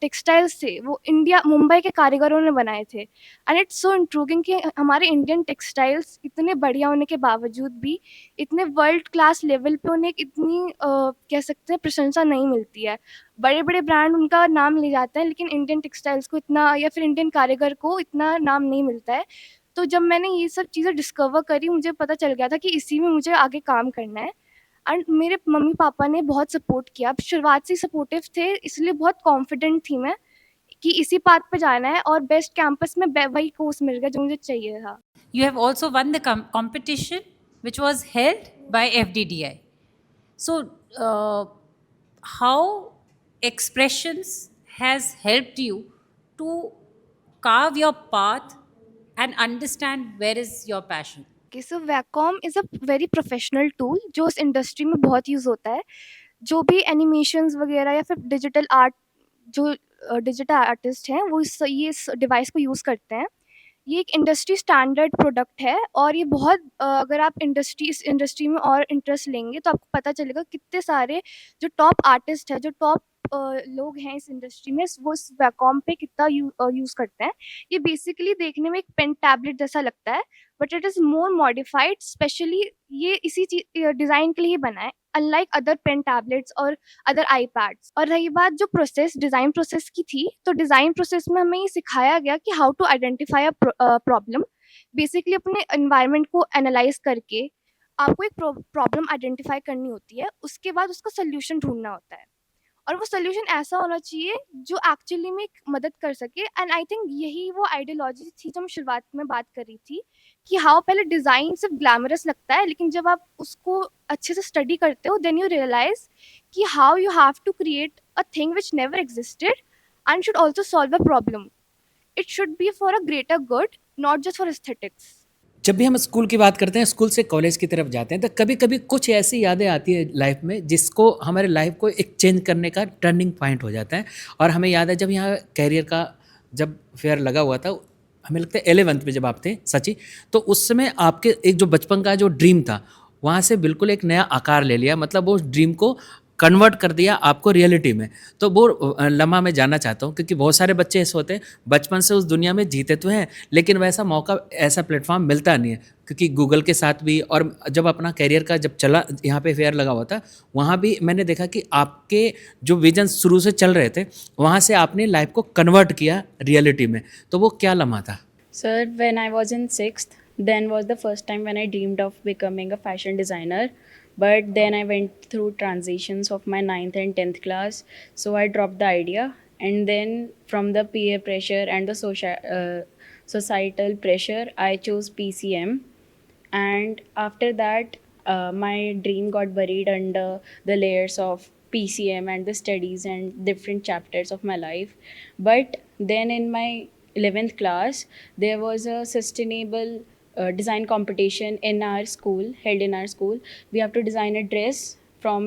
टेक्सटाइल्स थे वो मुंबई के कारीगरों ने बनाए थे। एंड इट्स सो इंट्रूगिंग कि हमारे इंडियन टेक्सटाइल्स इतने बढ़िया होने के बावजूद भी इतने वर्ल्ड क्लास लेवल पे उन्हें इतनी कह सकते हैं प्रशंसा नहीं मिलती है। बड़े-बड़े ब्रांड उनका नाम ले जाते हैं, लेकिन इंडियन टेक्सटाइल्स को इतना, या फिर इंडियन कारीगर को इतना नाम नहीं मिलता है। तो जब मैंने ये सब चीज़ें डिस्कवर करी, मुझे पता चल गया था कि इसी में मुझे आगे काम करना है। एंड मेरे मम्मी पापा ने बहुत सपोर्ट किया। शुरुआत से ही सपोर्टिव थे, इसलिए बहुत कॉन्फिडेंट थी मैं कि इसी पाथ पे जाना है और बेस्ट कैंपस में वही कोर्स मिल गया जो मुझे चाहिए था. You have also won the competition which was held by FDDI. So, how expressions has helped you to carve your path and understand where is your passion? Okay, so Wacom is a very professional tool जो इस industry में बहुत use होता है. जो भी animations वगैरह या फिर डिजिटल आर्ट जो डिजिटल आर्टिस्ट हैं वो इस डिवाइस को यूज़ करते हैं. ये एक इंडस्ट्री स्टैंडर्ड प्रोडक्ट है और ये बहुत अगर आप इस इंडस्ट्री में और इंटरेस्ट लेंगे तो आपको पता चलेगा कितने सारे जो टॉप आर्टिस्ट हैं, जो टॉप लोग हैं इस इंडस्ट्री में, वो इस वैकॉम पे कितना यूज़ करते हैं. ये बेसिकली देखने में एक पेन टैबलेट जैसा लगता है, but it is more modified. Specially ये इसी डिज़ाइन के लिए ही बना है, अनलाइक अदर पेन टैबलेट्स और अदर आईपैड्स. और रही बात जो डिज़ाइन प्रोसेस की थी, तो डिज़ाइन प्रोसेस में हमें ये सिखाया गया कि how to identify a problem. Basically अपने एनवायरनमेंट को एनालाइज करके आपको एक प्रॉब्लम आइडेंटिफाई करनी होती है, उसके बाद उसका सोल्यूशन ढूंढना होता है और वो सोल्यूशन ऐसा होना चाहिए जो एक्चुअली में एक मदद कर सके. एंड आई थिंक यही वो आइडियोलॉजी थी जो हम शुरुआत में बात कर रही थी कि हाउ पहले डिज़ाइन सिर्फ ग्लैमरस लगता है, लेकिन जब आप उसको अच्छे से स्टडी करते हो देन यू रियलाइज कि how you have to create a thing which never existed and should also solve a problem. It should be for a greater good, not just for aesthetics. जब भी हम school की बात करते हैं, school से college की तरफ जाते हैं, तो कभी कभी कुछ ऐसी यादें आती है लाइफ में जिसको हमारे लाइफ को एक चेंज करने का टर्निंग पॉइंट हो जाता है. और हमें याद है जब यहाँ कैरियर का जब फेयर लगा हुआ था, हमें लगता है 11th में जब आप थे सची, तो उस समय आपके एक जो बचपन का जो ड्रीम था वहाँ से बिल्कुल एक नया आकार ले लिया. मतलब वो ड्रीम को कन्वर्ट कर दिया आपको रियलिटी में. तो वो लम्हा मैं जानना चाहता हूँ, क्योंकि बहुत सारे बच्चे ऐसे होते हैं बचपन से उस दुनिया में जीते तो हैं, लेकिन वैसा मौका, ऐसा प्लेटफॉर्म मिलता नहीं है. क्योंकि गूगल के साथ भी, और जब अपना कैरियर का जब चला यहाँ पे फेयर लगा हुआ था, वहाँ भी मैंने देखा कि आपके जो विजन शुरू से चल रहे थे वहाँ से आपने लाइफ को कन्वर्ट किया रियलिटी में. तो वो क्या लम्हा था? Sir, when I was in 6th, then was the first time when I dreamed of becoming a fashion designer. But then I went through transitions of my 9th and 10th class, so I dropped the idea. And then from the peer pressure and the societal pressure, I chose PCM. And after that, my dream got buried under the layers of PCM and the studies and different chapters of my life. But then in my 11th class, there was a sustainable design competition in our school, held in our school. We have to design a dress from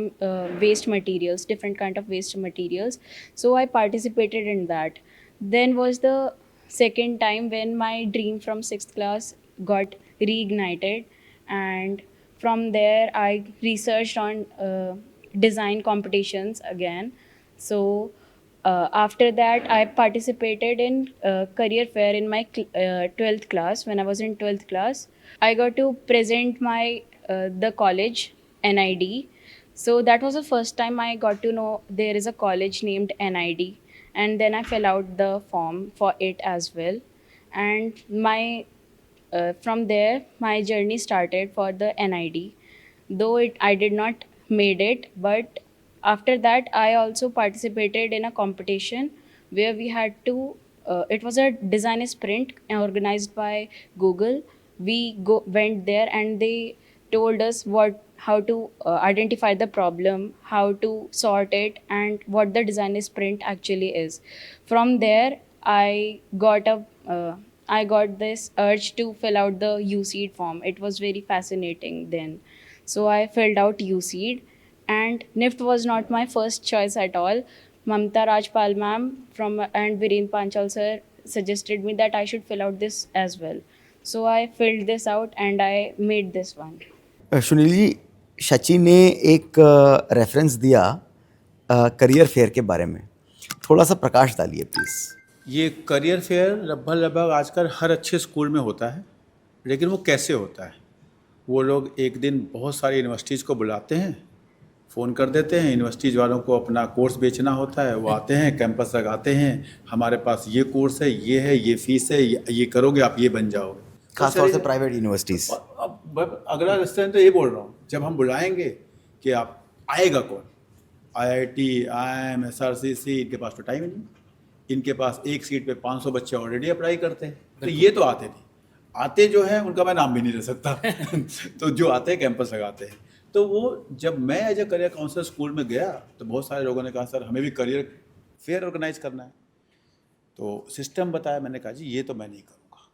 waste materials, different kind of waste materials. So I participated in that. Then was the second time when my dream from 6th class got reignited, and from there I researched on design competitions again. So after that, I participated in career fair in my 12th class. When I was in 12th class, I got to present my the college NID. So that was the first time I got to know there is a college named NID, and then I fill out the form for it as well. And my from there my journey started for the NID. Though I did not made it, but after that I also participated in a competition where we had to it was a design sprint organized by Google. We went there and they told us how to identify the problem, how to sort it, and what the design sprint actually is. From there I got this urge to fill out the USEED form. It was very fascinating then, so I filled out USEED. And NIFT was not my first choice at all. Mamta Rajpal ma'am and Virendra Panchal sir suggested me that I should fill out this as well. So I filled this out and I made this one. Sunil ji, Shachi ने एक reference दिया career fair के बारे में, थोड़ा सा प्रकाश डालिए please. ये करियर फेयर लगभग आजकल हर अच्छे स्कूल में होता है, लेकिन वो कैसे होता है? वो लोग एक दिन बहुत सारी यूनिवर्सिटीज़ को बुलाते हैं, फ़ोन कर देते हैं, यूनिवर्सिटीज़ वालों को अपना कोर्स बेचना होता है, वो आते हैं, कैंपस लगाते हैं, हमारे पास ये कोर्स है, ये फ़ीस है, ये करोगे आप ये बन जाओगे. खासतौर से प्राइवेट यूनिवर्सिटीज़. अब अगला रेस्टोरेंट तो ये बोल रहा हूँ, जब हम बुलाएंगे कि आप आएगा कौन? IIT, IIM, SRCC, इनके पास तो टाइम ही नहीं. इनके पास एक सीट पे 500 बच्चे ऑलरेडी अप्लाई करते हैं, तो ये तो आते नहीं। आते जो हैं उनका मैं नाम भी नहीं ले सकता तो जो आते हैं कैंपस लगाते हैं। तो वो जब मैं as a career counsellor school में गया तो बहुत सारे लोगों ने कहा सर हमें भी करियर फेयर ऑर्गेनाइज करना है। तो सिस्टम बताया, मैंने कहा जी ये तो मैं नहीं करूँगा।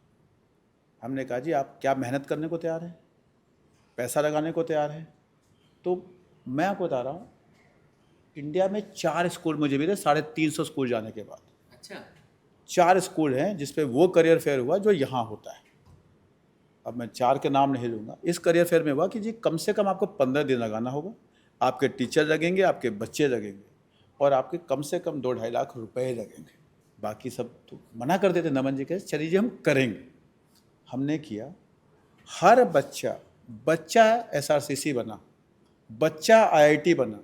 हमने कहा जी आप क्या मेहनत करने को तैयार हैं, पैसा लगाने को तैयार हैं? तो मैं आपको बता रहा हूँ, इंडिया में 4 स्कूल मुझे मिले 350 स्कूल जाने के बाद। अच्छा, 4 स्कूल हैं जिसपे वो करियर फेयर हुआ जो यहाँ होता है। अब मैं 4 के नाम नहीं लूँगा। इस करियर फेयर में हुआ कि जी कम से कम आपको 15 दिन लगाना होगा, आपके टीचर लगेंगे, आपके बच्चे लगेंगे, और आपके कम से कम 2-2.5 लाख रुपए लगेंगे। बाकी सब तो मना कर देते नमन जी के, चलिए जी हम करेंगे। हमने किया। हर बच्चा SRCC बना, बच्चा IIT बना,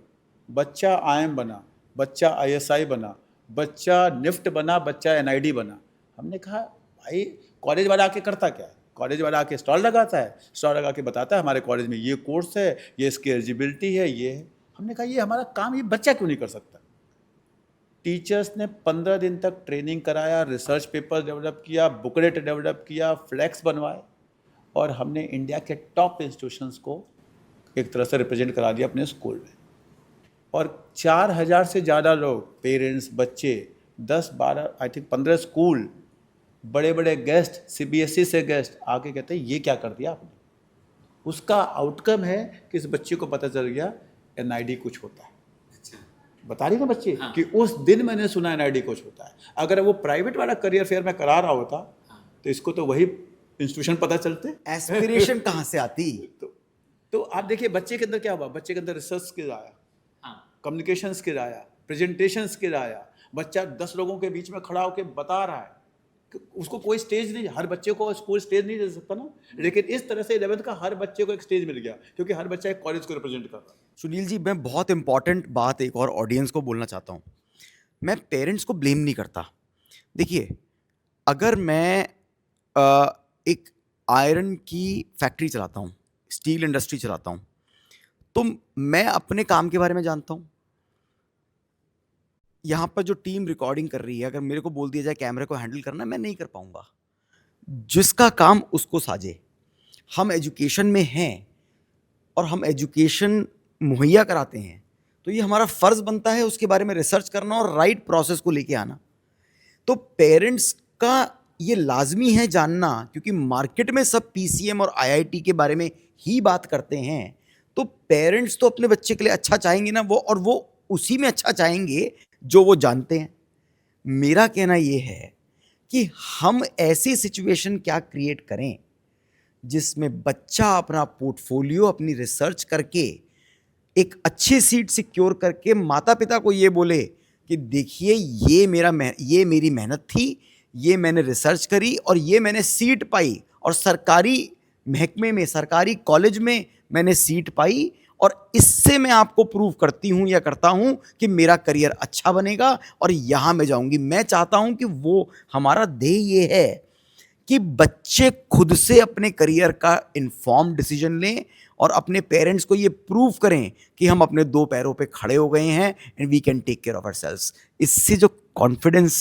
बच्चा IIM बना, बच्चा ISI बना, बच्चा निफ्ट बना, बच्चा NID बना। हमने कहा भाई कॉलेज वाला आके करता क्या है? कॉलेज वाला आके स्टॉल लगाता है, स्टॉल लगा के बताता है हमारे कॉलेज में ये कोर्स है, ये इसकी एलिजिबिलिटी है, ये है। हमने कहा ये हमारा काम ये बच्चा क्यों नहीं कर सकता? टीचर्स ने 15 दिन तक ट्रेनिंग कराया, रिसर्च पेपर डेवलप किया, बुकलेट डेवलप किया, फ्लैक्स बनवाए, और हमने इंडिया के टॉप इंस्टीट्यूशंस को एक तरह से रिप्रेजेंट करा दिया अपने स्कूल में। और 4000 से ज़्यादा लोग, पेरेंट्स, बच्चे, 10-12 आई थिंक 15 स्कूल, बड़े बड़े गेस्ट, CBSE से गेस्ट आके कहते हैं ये क्या कर दिया आपने। उसका आउटकम है कि इस बच्चे को पता चल गया NID कुछ होता है। बता रही ना बच्चे कि उस दिन मैंने सुना NID कुछ होता है। अगर वो प्राइवेट वाला करियर फेयर में करा रहा होता तो इसको तो वही इंस्टीट्यूशन पता चलते। एस्पिरेशन कहाँ से आती? तो आप देखिए बच्चे के अंदर क्या हुआ, बच्चे के अंदर रिसर्च स्किल आया, कम्युनिकेशन स्किल आया, प्रेजेंटेशन स्किल आया। बच्चा 10 लोगों के बीच में खड़ा होकर बता रहा है। उसको कोई स्टेज नहीं, हर बच्चे को स्कूल स्टेज नहीं दे सकता ना, लेकिन इस तरह से 11th का हर बच्चे को एक स्टेज मिल गया, क्योंकि हर बच्चा एक कॉलेज को रिप्रेजेंट कर रहा है। सुनील जी, मैं बहुत इंपॉर्टेंट बात एक और ऑडियंस को बोलना चाहता हूँ। मैं पेरेंट्स को ब्लेम नहीं करता। देखिए, अगर मैं एक आयरन की फैक्ट्री चलाता हूँ, स्टील इंडस्ट्री चलाता हूँ, तो मैं अपने काम के बारे में जानता हूँ। यहाँ पर जो टीम रिकॉर्डिंग कर रही है, अगर मेरे को बोल दिया जाए कैमरे को हैंडल करना, मैं नहीं कर पाऊँगा। जिसका काम उसको साजे। हम एजुकेशन में हैं और हम एजुकेशन मुहैया कराते हैं, तो ये हमारा फ़र्ज़ बनता है उसके बारे में रिसर्च करना और राइट प्रोसेस को लेके आना। तो पेरेंट्स का ये लाजमी है जानना, क्योंकि मार्केट में सब PCM और IIT के बारे में ही बात करते हैं। तो पेरेंट्स तो अपने बच्चे के लिए अच्छा चाहेंगे ना, वो उसी में अच्छा चाहेंगे जो वो जानते हैं। मेरा कहना ये है कि हम ऐसी सिचुएशन क्या क्रिएट करें जिसमें बच्चा अपना पोर्टफोलियो, अपनी रिसर्च करके एक अच्छी सीट सिक्योर करके माता पिता को ये बोले कि देखिए ये मेरी मेहनत थी, ये मैंने रिसर्च करी और ये मैंने सीट पाई, और सरकारी महकमे में, सरकारी कॉलेज में मैंने सीट पाई, और इससे मैं आपको प्रूव करती हूँ या करता हूँ कि मेरा करियर अच्छा बनेगा और यहाँ मैं जाऊँगी। मैं चाहता हूँ कि वो, हमारा ध्येय ये है कि बच्चे खुद से अपने करियर का इन्फॉर्म्ड डिसीजन लें और अपने पेरेंट्स को ये प्रूव करें कि हम अपने 2 पैरों पे खड़े हो गए हैं and we can take care of ourselves. इससे जो कॉन्फिडेंस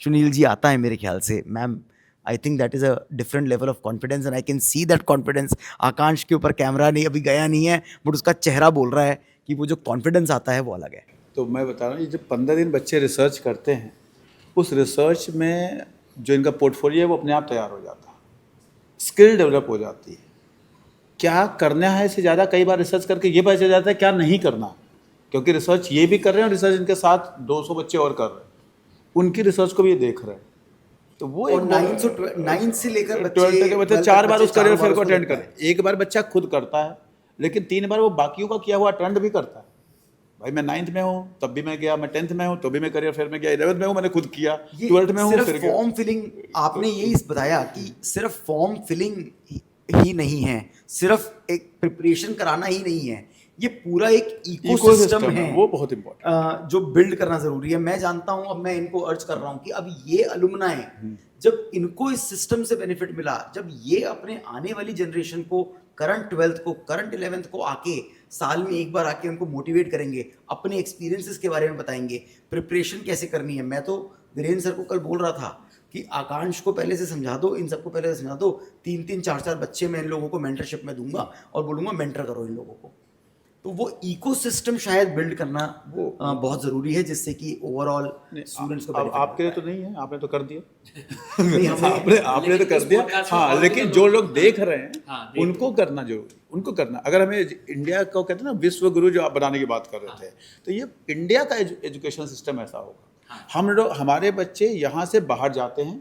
सुनील जी आता है मेरे ख्याल से, ma'am, I think that is a different level of confidence and I can see that confidence. Akansh के ऊपर कैमरा नहीं, अभी गया नहीं है, बट उसका चेहरा बोल रहा है कि वो जो कॉन्फिडेंस आता है वो अलग है। तो मैं बता रहा हूँ, ये जब 15 दिन बच्चे रिसर्च करते हैं, उस रिसर्च में जो इनका पोर्टफोलियो है वो अपने आप तैयार हो जाता है, स्किल डेवलप हो जाती है। क्या करना है इससे ज़्यादा कई बार रिसर्च करके ये पता चल जाता है क्या नहीं करना, क्योंकि रिसर्च ये भी कर रहे हैं और रिसर्च इनके साथ 200 बच्चे और कर रहे हैं, उनकी रिसर्च को भी ये देख रहे हैं। तो वो 9 से लेकर 12 के बच्चे 4 बार उस करियर फेयर को अटेंड करें। एक बार बच्चा खुद करता है, लेकिन 3 बार वो बाकियों का किया हुआ अटेंड भी करता है। भाई मैं 9th में हूँ तब भी मैं गया, मैं 10th में हूँ तो भी मैं करियर फेयर में गया, 11th में हूँ मैंने खुद किया, 12th में हूँ फिर गया। फॉर्म फिलिंग, आपने यही बताया कि सिर्फ फॉर्म फिलिंग ही नहीं है, सिर्फ एक प्रिपरेशन कराना ही नहीं है, ये पूरा एक इकोसिस्टम है, वो बहुत इंपॉर्टेंट जो बिल्ड करना जरूरी है। मैं जानता हूं, अब मैं इनको अर्ज कर रहा हूं कि अब ये अलुमनाई, जब इनको इस सिस्टम से बेनिफिट मिला, जब ये अपने आने वाली जनरेशन को करंट 12th को, करंट 11th को आके साल में एक बार आके उनको मोटिवेट करेंगे, अपने एक्सपीरियंसेस के बारे में बताएंगे, प्रिपरेशन कैसे करनी है। मैं तो वीरेंद्र सर को कल बोल रहा था कि आकांक्ष को पहले से समझा दो, इन सबको पहले से समझा दो, 3-3 4-4 बच्चे मैं इन लोगों को मेंटरशिप में दूंगा और बोलूँगा मेंटर करो इन लोगों को। तो वो इकोसिस्टम शायद बिल्ड करना वो बहुत ज़रूरी है, जिससे कि ओवरऑल स्टूडेंट्स को benefit आपके लिए मिलता तो नहीं है, आपने तो कर दिया। नहीं, हमने- आपने तो कर दिया। podcast में हाँ, और भी लेकिन लोग- जो लोग देख रहे हैं हाँ, देख उनको करना जरूरी, उनको करना। अगर हमें इंडिया को कहते हैं ना विश्व गुरु जो आप बनाने की बात कर रहे थे, तो ये इंडिया का एजुकेशन सिस्टम ऐसा होगा। हम लोग, हमारे बच्चे यहाँ से बाहर जाते हैं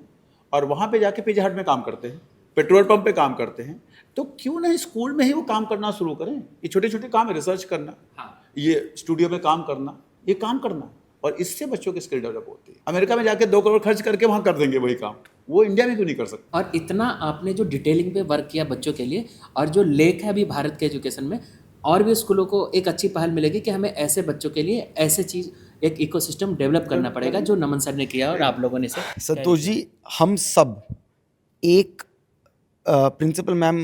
और वहाँ पे जाके पिज़्ज़ा हट में काम करते हैं, पेट्रोल पंप पे काम करते हैं, तो क्यों नहीं स्कूल में ही वो काम करना शुरू करें। ये छोटे छोटे काम है, रिसर्च करना, ये स्टूडियो में काम करना, ये काम करना, और इससे बच्चों की स्किल डेवलप होती है। अमेरिका में जाके 2 करोड़ खर्च करके वहाँ कर देंगे वही काम, वो इंडिया में क्यों नहीं कर सकते। और इतना आपने जो डिटेलिंग पे वर्क किया बच्चों के लिए, और जो लेक है अभी भारत के एजुकेशन में, और भी स्कूलों को एक अच्छी पहल मिलेगी कि हमें ऐसे बच्चों के लिए ऐसे चीज़, एक इकोसिस्टम डेवलप करना पड़ेगा, जो नमन सर ने किया और आप लोगों ने इसे संतोष जी, हम सब एक प्रिंसिपल मैम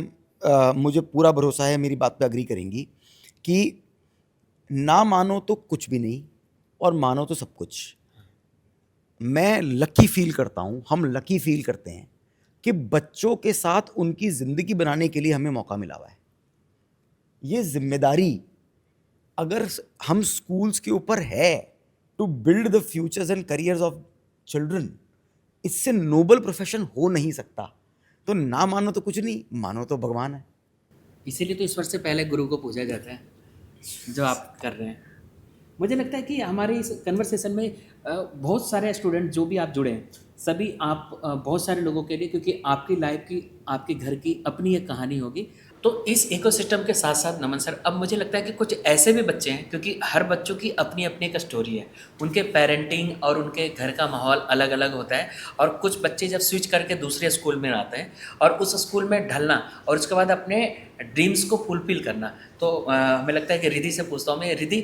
मुझे पूरा भरोसा है, मेरी बात पे अग्री करेंगी कि ना मानो तो कुछ भी नहीं और मानो तो सब कुछ। मैं लकी फील करता हूँ, हम लकी फील करते हैं कि बच्चों के साथ उनकी ज़िंदगी बनाने के लिए हमें मौका मिला हुआ है। ये जिम्मेदारी अगर हम स्कूल्स के ऊपर है to build the futures and careers of children, इससे नोबल प्रोफेशन हो नहीं सकता। तो ना मानो तो कुछ नहीं, मानो तो भगवान है। इसीलिए तो ईश्वर से पहले गुरु को पूजा जाता है, जो आप कर रहे हैं। मुझे लगता है कि हमारे इस कन्वर्सेशन में बहुत सारे स्टूडेंट जो भी आप जुड़े हैं, सभी आप बहुत सारे लोगों के लिए, क्योंकि आपकी लाइफ की, आपके घर की अपनी एक कहानी होगी। तो इस इकोसिस्टम के साथ साथ नमन सर, अब मुझे लगता है कि कुछ ऐसे भी बच्चे हैं, क्योंकि हर बच्चों की अपनी अपनी एक स्टोरी है, उनके पेरेंटिंग और उनके घर का माहौल अलग अलग होता है, और कुछ बच्चे जब स्विच करके दूसरे स्कूल में आते हैं और उस स्कूल में ढलना और उसके बाद अपने ड्रीम्स को फुलफिल करना। तो हमें लगता है कि रिद्धि से पूछता हूँ मैं, रिद्धि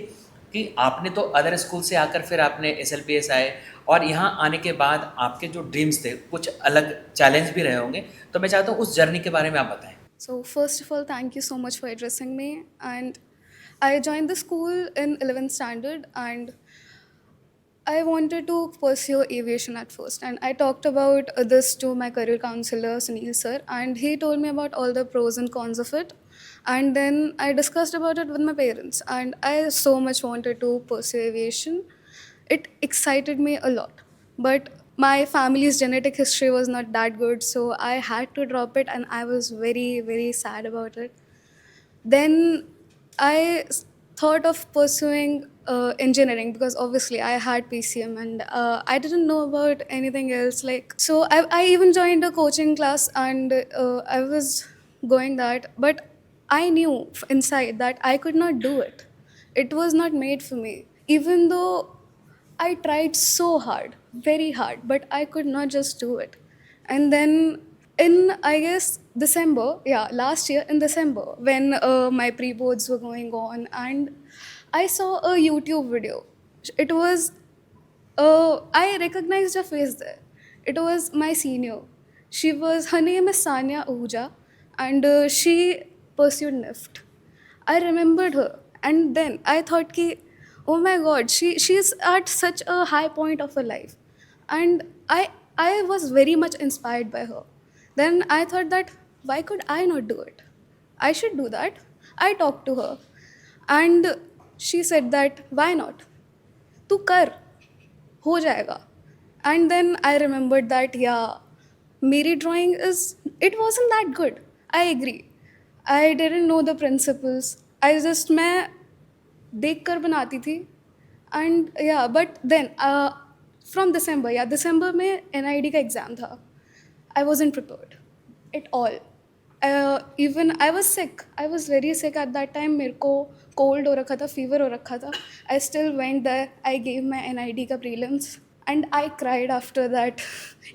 कि आपने तो अदर स्कूल से आकर फिर आपने SLPS आए, और यहाँ आने के बाद आपके जो ड्रीम्स थे, कुछ अलग चैलेंज भी रहे होंगे, तो मैं चाहता हूँ उस जर्नी के बारे में आप बताएं। So first of all, thank you so much for addressing me. And I joined the school in 11th standard, and I wanted to pursue aviation at first. And I talked about this to my career counselor, Sunil sir, and he told me about all the pros and cons of it. And then I discussed about it with my parents, and I so much wanted to pursue aviation. It excited me a lot, but my family's genetic history was not that good, so I had to drop it, and I was very, very sad about it. Then I thought of pursuing engineering, because obviously I had PCM, and I didn't know about anything else. So I even joined a coaching class, and I was going that, but I knew inside that I could not do it. It was not made for me, even though I tried so hard, very hard, but I could not just do it. And then in, I guess, December, last year in December, when my pre-boards were going on, and I saw a YouTube video. It was, I recognized her face there. It was my senior. Her name is Sanya Ahuja, and she pursued NIFT. I remembered her, and then I thought ki, oh my god, she's at such a high point of her life, and I was very much inspired by her. Then I thought that why could I not do it? I should do that. I talked to her, and she said that why not? तू कर, हो जाएगा. And then I remembered that मेरी drawing it wasn't that good. I agree. I didn't know the principles. मैं देख कर बनाती थी, and but then from December में NID का एग्ज़ाम था. I wasn't prepared at all. Even I was sick. I was very sick at that time. मेरे को cold हो रखा था, fever हो रखा था. I still went there. I gave my NID का prelims, and I cried after that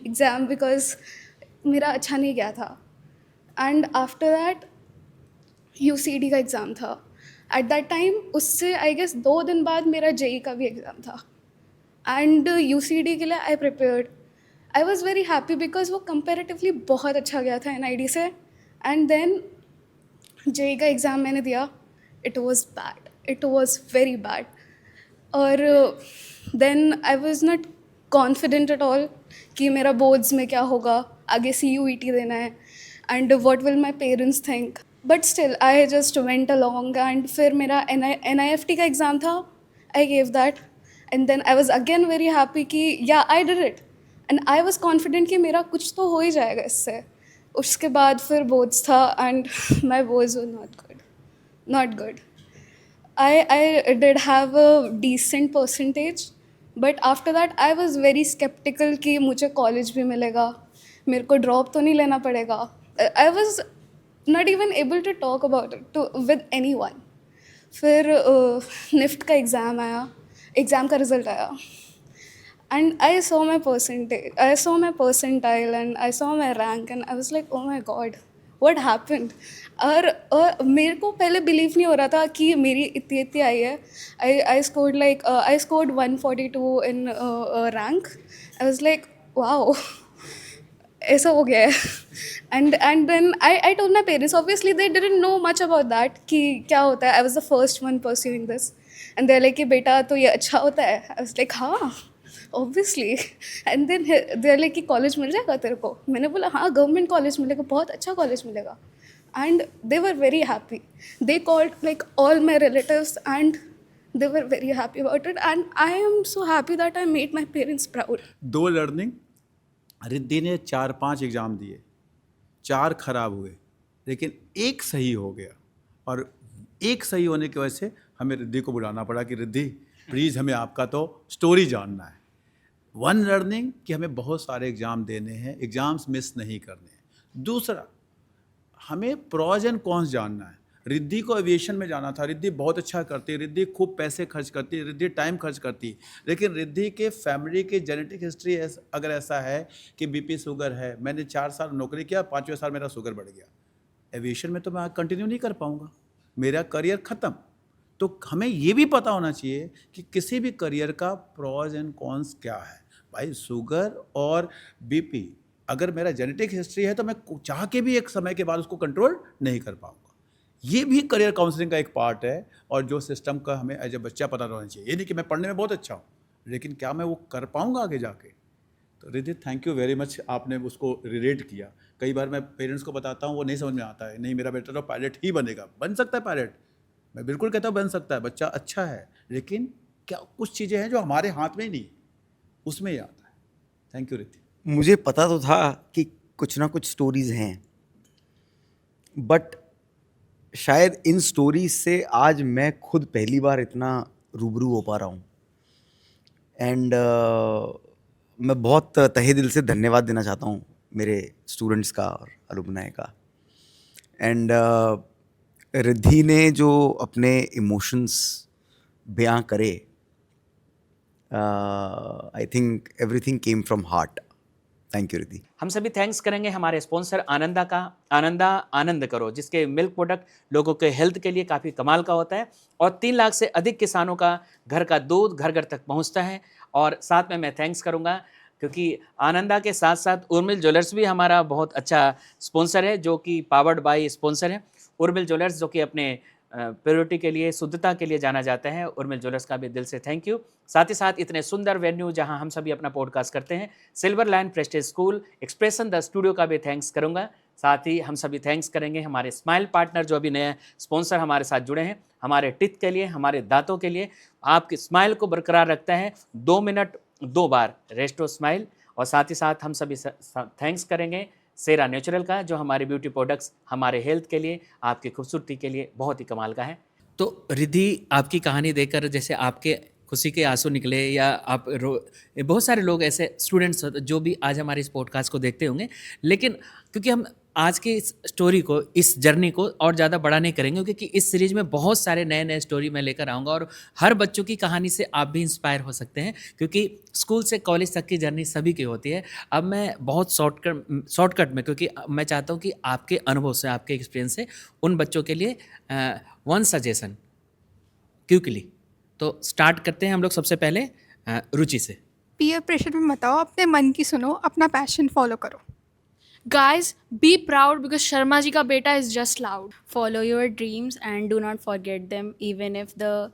exam because मेरा अच्छा नहीं गया था. And after that UCD का एग्ज़ाम था. At that time उससे I guess 2 दिन बाद मेरा JEE का भी एग्ज़ाम था. And UCD के लिए I prepared. I was very happy because वो comparatively बहुत अच्छा गया था NID से. And then जेई का एग्ज़ाम मैंने दिया, it was bad, it was very bad. और then I was not confident at all कि मेरा बोर्ड्स में क्या होगा, आगे CUET देना है and what will my parents think, but still I just went along. And फिर मेरा NIFT का एग्ज़ाम था, I gave that and then I was again very happy कि yeah I did it and I was confident कि मेरा कुछ तो हो ही जाएगा इससे। उसके बाद फिर बोर्ड्स था and my boards were not good. I did have a decent percentage, but after that I was very skeptical कि मुझे कॉलेज भी मिलेगा, मेरे को ड्रॉप तो नहीं लेना पड़ेगा। I was not even able to talk about it with anyone. फिर NIFT का एग्ज़ाम आया, एग्ज़ाम का रिज़ल्ट आया and I saw my percentile and I saw my rank and I was like, oh my god, what happened? और मेरे को पहले believe नहीं हो रहा था कि मेरी इतनी आई है। I scored 142 in rank. I was like wow, ऐसा हो गया है। And then I told my parents, obviously they didn't know much about that कि क्या होता है। I was the first one pursuing this and they are like कि बेटा तो ये अच्छा होता है। आई वाज लाइक हाँ obviously. And then they are like कि कॉलेज मिल जाएगा तेरे को। मैंने बोला हाँ गवर्नमेंट कॉलेज मिलेगा, बहुत अच्छा कॉलेज मिलेगा। And they were very happy, they called like all my relatives and they were very happy about it and I am so happy that I made my parents proud. 2 learning, Riddhi ने 4-5 exam दिए, 4 खराब हुए, लेकिन एक सही हो गया। और एक सही होने की वजह से हमें रिद्धि को बुलाना पड़ा कि रिद्धि प्लीज़ हमें आपका तो स्टोरी जानना है। 1 लर्निंग कि हमें बहुत सारे एग्ज़ाम देने हैं, एग्ज़ाम्स मिस नहीं करने हैं। दूसरा, हमें प्रॉज एंड कॉन्स जानना है। रिद्धि को एविएशन में जाना था, रिद्धि बहुत अच्छा करती है, रिद्धि खूब पैसे खर्च करती है, रिद्धि टाइम खर्च करती है, लेकिन रिद्धि के फैमिली के जेनेटिक हिस्ट्री अगर ऐसा है कि BP शुगर है, मैंने 4 साल नौकरी किया, 5वें साल मेरा शुगर बढ़ गया, एविएशन में तो मैं कंटिन्यू नहीं कर पाऊँगा, मेरा करियर ख़त्म। तो हमें ये भी पता होना चाहिए कि किसी भी करियर का प्रॉज एंड कॉन्स क्या है। भाई शुगर और BP अगर मेरा जेनेटिक हिस्ट्री है तो मैं चाह के भी एक समय के बाद उसको कंट्रोल नहीं कर पाऊँगा। ये भी करियर काउंसलिंग का एक पार्ट है और जो सिस्टम का हमें एज ए बच्चा पता होना चाहिए। ये नहीं कि मैं पढ़ने में बहुत अच्छा हूँ, लेकिन क्या मैं वो कर पाऊँगा आगे जाके। तो Riddhi thank you very much, आपने उसको रिलेट किया। कई बार मैं पेरेंट्स को बताता हूँ, वो नहीं समझ में आता है, नहीं मेरा बेटा तो पायलट ही बनेगा। बन सकता है पायलट, मैं बिल्कुल कहता हूँ बन सकता है, बच्चा अच्छा है, लेकिन क्या कुछ चीज़ें हैं जो हमारे हाथ में ही नहीं, उसमें ही आता है। Thank you Riddhi. मुझे पता तो था कि कुछ ना कुछ स्टोरीज़ हैं, बट शायद इन स्टोरीज से आज मैं खुद पहली बार इतना रूबरू हो पा रहा हूँ। एंड मैं बहुत तहे दिल से धन्यवाद देना चाहता हूँ मेरे स्टूडेंट्स का और अलुमनाई का। एंड रिद्धि ने जो अपने इमोशंस बयां करे, I think everything came from heart. Thank you Riddhi. हम सभी थैंक्स करेंगे हमारे स्पॉन्सर आनंदा का। आनंदा आनंद करो, जिसके मिल्क प्रोडक्ट लोगों के हेल्थ के लिए काफ़ी कमाल का होता है और 3 लाख से अधिक किसानों का घर का दूध घर घर तक पहुंचता है। और साथ में मैं थैंक्स करूंगा क्योंकि आनंदा के साथ साथ उर्मिल ज्वेलर्स भी हमारा बहुत अच्छा स्पॉन्सर है, जो कि पावर्ड बाय स्पॉन्सर है। उर्मिल ज्वेलर्स जो कि अपने प्योरिटी के लिए, शुद्धता के लिए जाना जाता है। उर्मिल ज्वेलर्स का भी दिल से थैंक यू। साथ ही साथ इतने सुंदर वेन्यू जहां हम सभी अपना पॉडकास्ट करते हैं, silver line Prestige school, expression the studio का भी थैंक्स करूंगा। साथ ही हम सभी थैंक्स करेंगे हमारे स्माइल पार्टनर जो अभी नए स्पॉन्सर हमारे साथ जुड़े हैं, हमारे टिथ के लिए, हमारे दांतों के लिए। आपकी स्माइल को बरकरार रखता है 2 मिनट 2 बार रेस्टो स्माइल। और साथ ही साथ हम सभी थैंक्स करेंगे सेरा नेचुरल का, जो हमारे ब्यूटी प्रोडक्ट्स हमारे हेल्थ के लिए, आपकी खूबसूरती के लिए बहुत ही कमाल का है। तो रिद्धि, आपकी कहानी देखकर जैसे आपके खुशी के आंसू निकले या आप बहुत सारे लोग ऐसे स्टूडेंट्स जो भी आज हमारे इस पॉडकास्ट को देखते होंगे, लेकिन क्योंकि हम आज की इस स्टोरी को, इस जर्नी को और ज़्यादा बड़ा नहीं करेंगे, क्योंकि इस सीरीज़ में बहुत सारे नए नए स्टोरी मैं लेकर आऊँगा और हर बच्चों की कहानी से आप भी इंस्पायर हो सकते हैं, क्योंकि स्कूल से कॉलेज तक की जर्नी सभी की होती है। अब मैं बहुत शॉर्टकट में, क्योंकि मैं चाहता हूँ कि आपके अनुभव से, आपके एक्सपीरियंस से उन बच्चों के लिए 1 सजेशन क्विकली। तो स्टार्ट करते हैं हम लोग सबसे पहले रुचि से। पीयर प्रेशर में मत आओ, अपने मन की सुनो, अपना पैशन फॉलो करो। Guys, be proud because Sharma ji ka beta is just loud. Follow your dreams and do not forget them, even if the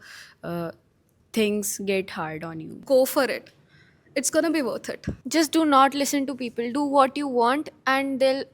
things get hard on you. Go for it. It's gonna be worth it. Just do not listen to people. Do what you want and they'll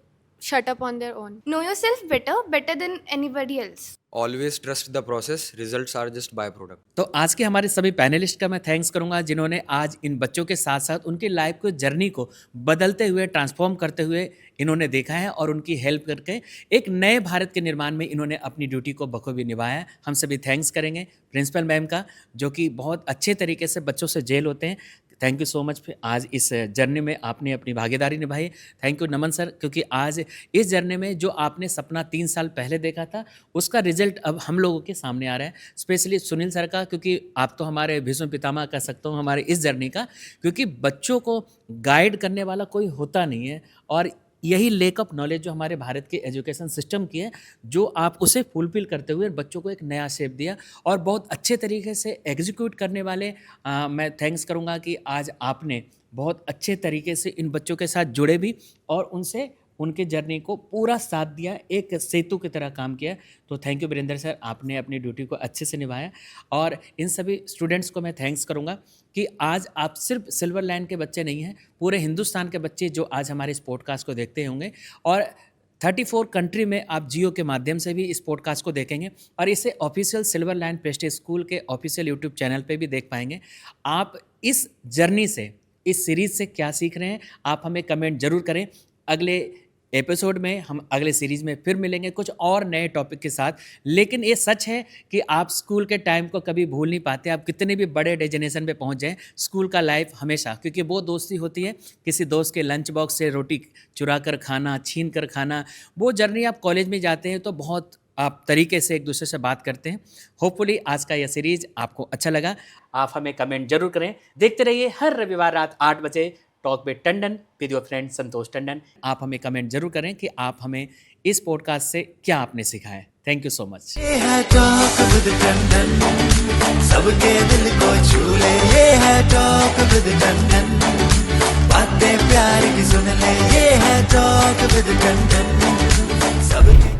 shut up on their own. Know yourself better than anybody else. Always trust the process. Results are just byproduct. तो आज के हमारे सभी panelist का मैं thanks करूंगा जिन्होंने आज इन बच्चों के साथ साथ उनकी लाइफ को जर्नी को बदलते हुए ट्रांसफॉर्म करते हुए इन्होंने देखा है और उनकी हेल्प करके एक नए भारत के निर्माण में इन्होंने अपनी ड्यूटी को बखूबी निभाया है। हम सभी थैंक्स करेंगे प्रिंसिपल मैम का, जो कि बहुत अच्छे तरीके से बच्चों से जेल होते हैं। थैंक यू सो मच आज इस जर्नी में आपने अपनी भागीदारी निभाई। थैंक यू नमन सर, क्योंकि आज इस जर्नी में जो आपने सपना 3 साल पहले देखा था उसका रिजल्ट अब हम लोगों के सामने आ रहा है। स्पेशली सुनील सर का, क्योंकि आप तो हमारे भीष्म पितामह कह सकता हूँ हमारे इस जर्नी का, क्योंकि बच्चों को गाइड करने वाला कोई होता नहीं है और यही लेक ऑफ नॉलेज जो हमारे भारत के एजुकेशन सिस्टम की है, जो आप उसे फुलफिल करते हुए बच्चों को एक नया शेप दिया और बहुत अच्छे तरीके से एग्जीक्यूट करने वाले मैं थैंक्स करूँगा कि आज आपने बहुत अच्छे तरीके से इन बच्चों के साथ जुड़े भी और उनसे उनके जर्नी को पूरा साथ दिया, एक सेतु की तरह काम किया। तो थैंक यू वीरेंद्र सर, आपने अपनी ड्यूटी को अच्छे से निभाया। और इन सभी स्टूडेंट्स को मैं थैंक्स करूंगा कि आज आप सिर्फ सिल्वर लाइन के बच्चे नहीं हैं, पूरे हिंदुस्तान के बच्चे जो आज हमारे इस पॉडकास्ट को देखते होंगे और 34 कंट्री में आप जियो के माध्यम से भी इस पॉडकास्ट को देखेंगे और इसे official silver line Prestige school के ऑफिशियल यूट्यूब चैनल पे भी देख पाएंगे। आप इस जर्नी से, इस सीरीज़ से क्या सीख रहे हैं, आप हमें कमेंट जरूर करें। अगले एपिसोड में हम अगले सीरीज़ में फिर मिलेंगे कुछ और नए टॉपिक के साथ। लेकिन ये सच है कि आप स्कूल के टाइम को कभी भूल नहीं पाते, आप कितने भी बड़े डेजिनेशन पे पहुंच जाएं, स्कूल का लाइफ हमेशा, क्योंकि वो दोस्ती होती है किसी दोस्त के लंच बॉक्स से रोटी चुरा कर खाना, छीन कर खाना, वो जर्नी आप कॉलेज में जाते हैं तो बहुत आप तरीके से एक दूसरे से बात करते हैं। होपफुली आज का यह सीरीज़ आपको अच्छा लगा। आप हमें कमेंट जरूर करें। देखते रहिए हर रविवार रात 8 बजे talk with Tandon with your friend Santosh Tandon. आप हमें कमेंट जरूर करें कि आप हमें इस पॉडकास्ट से क्या आपने सीखा है। Thank you so much. ये है टॉक विद टंडन, सबके दिल को छू ले। ये है टॉक विद टंडन, बातें प्यार की सुन ले। ये है टॉक विद टंडन, सबके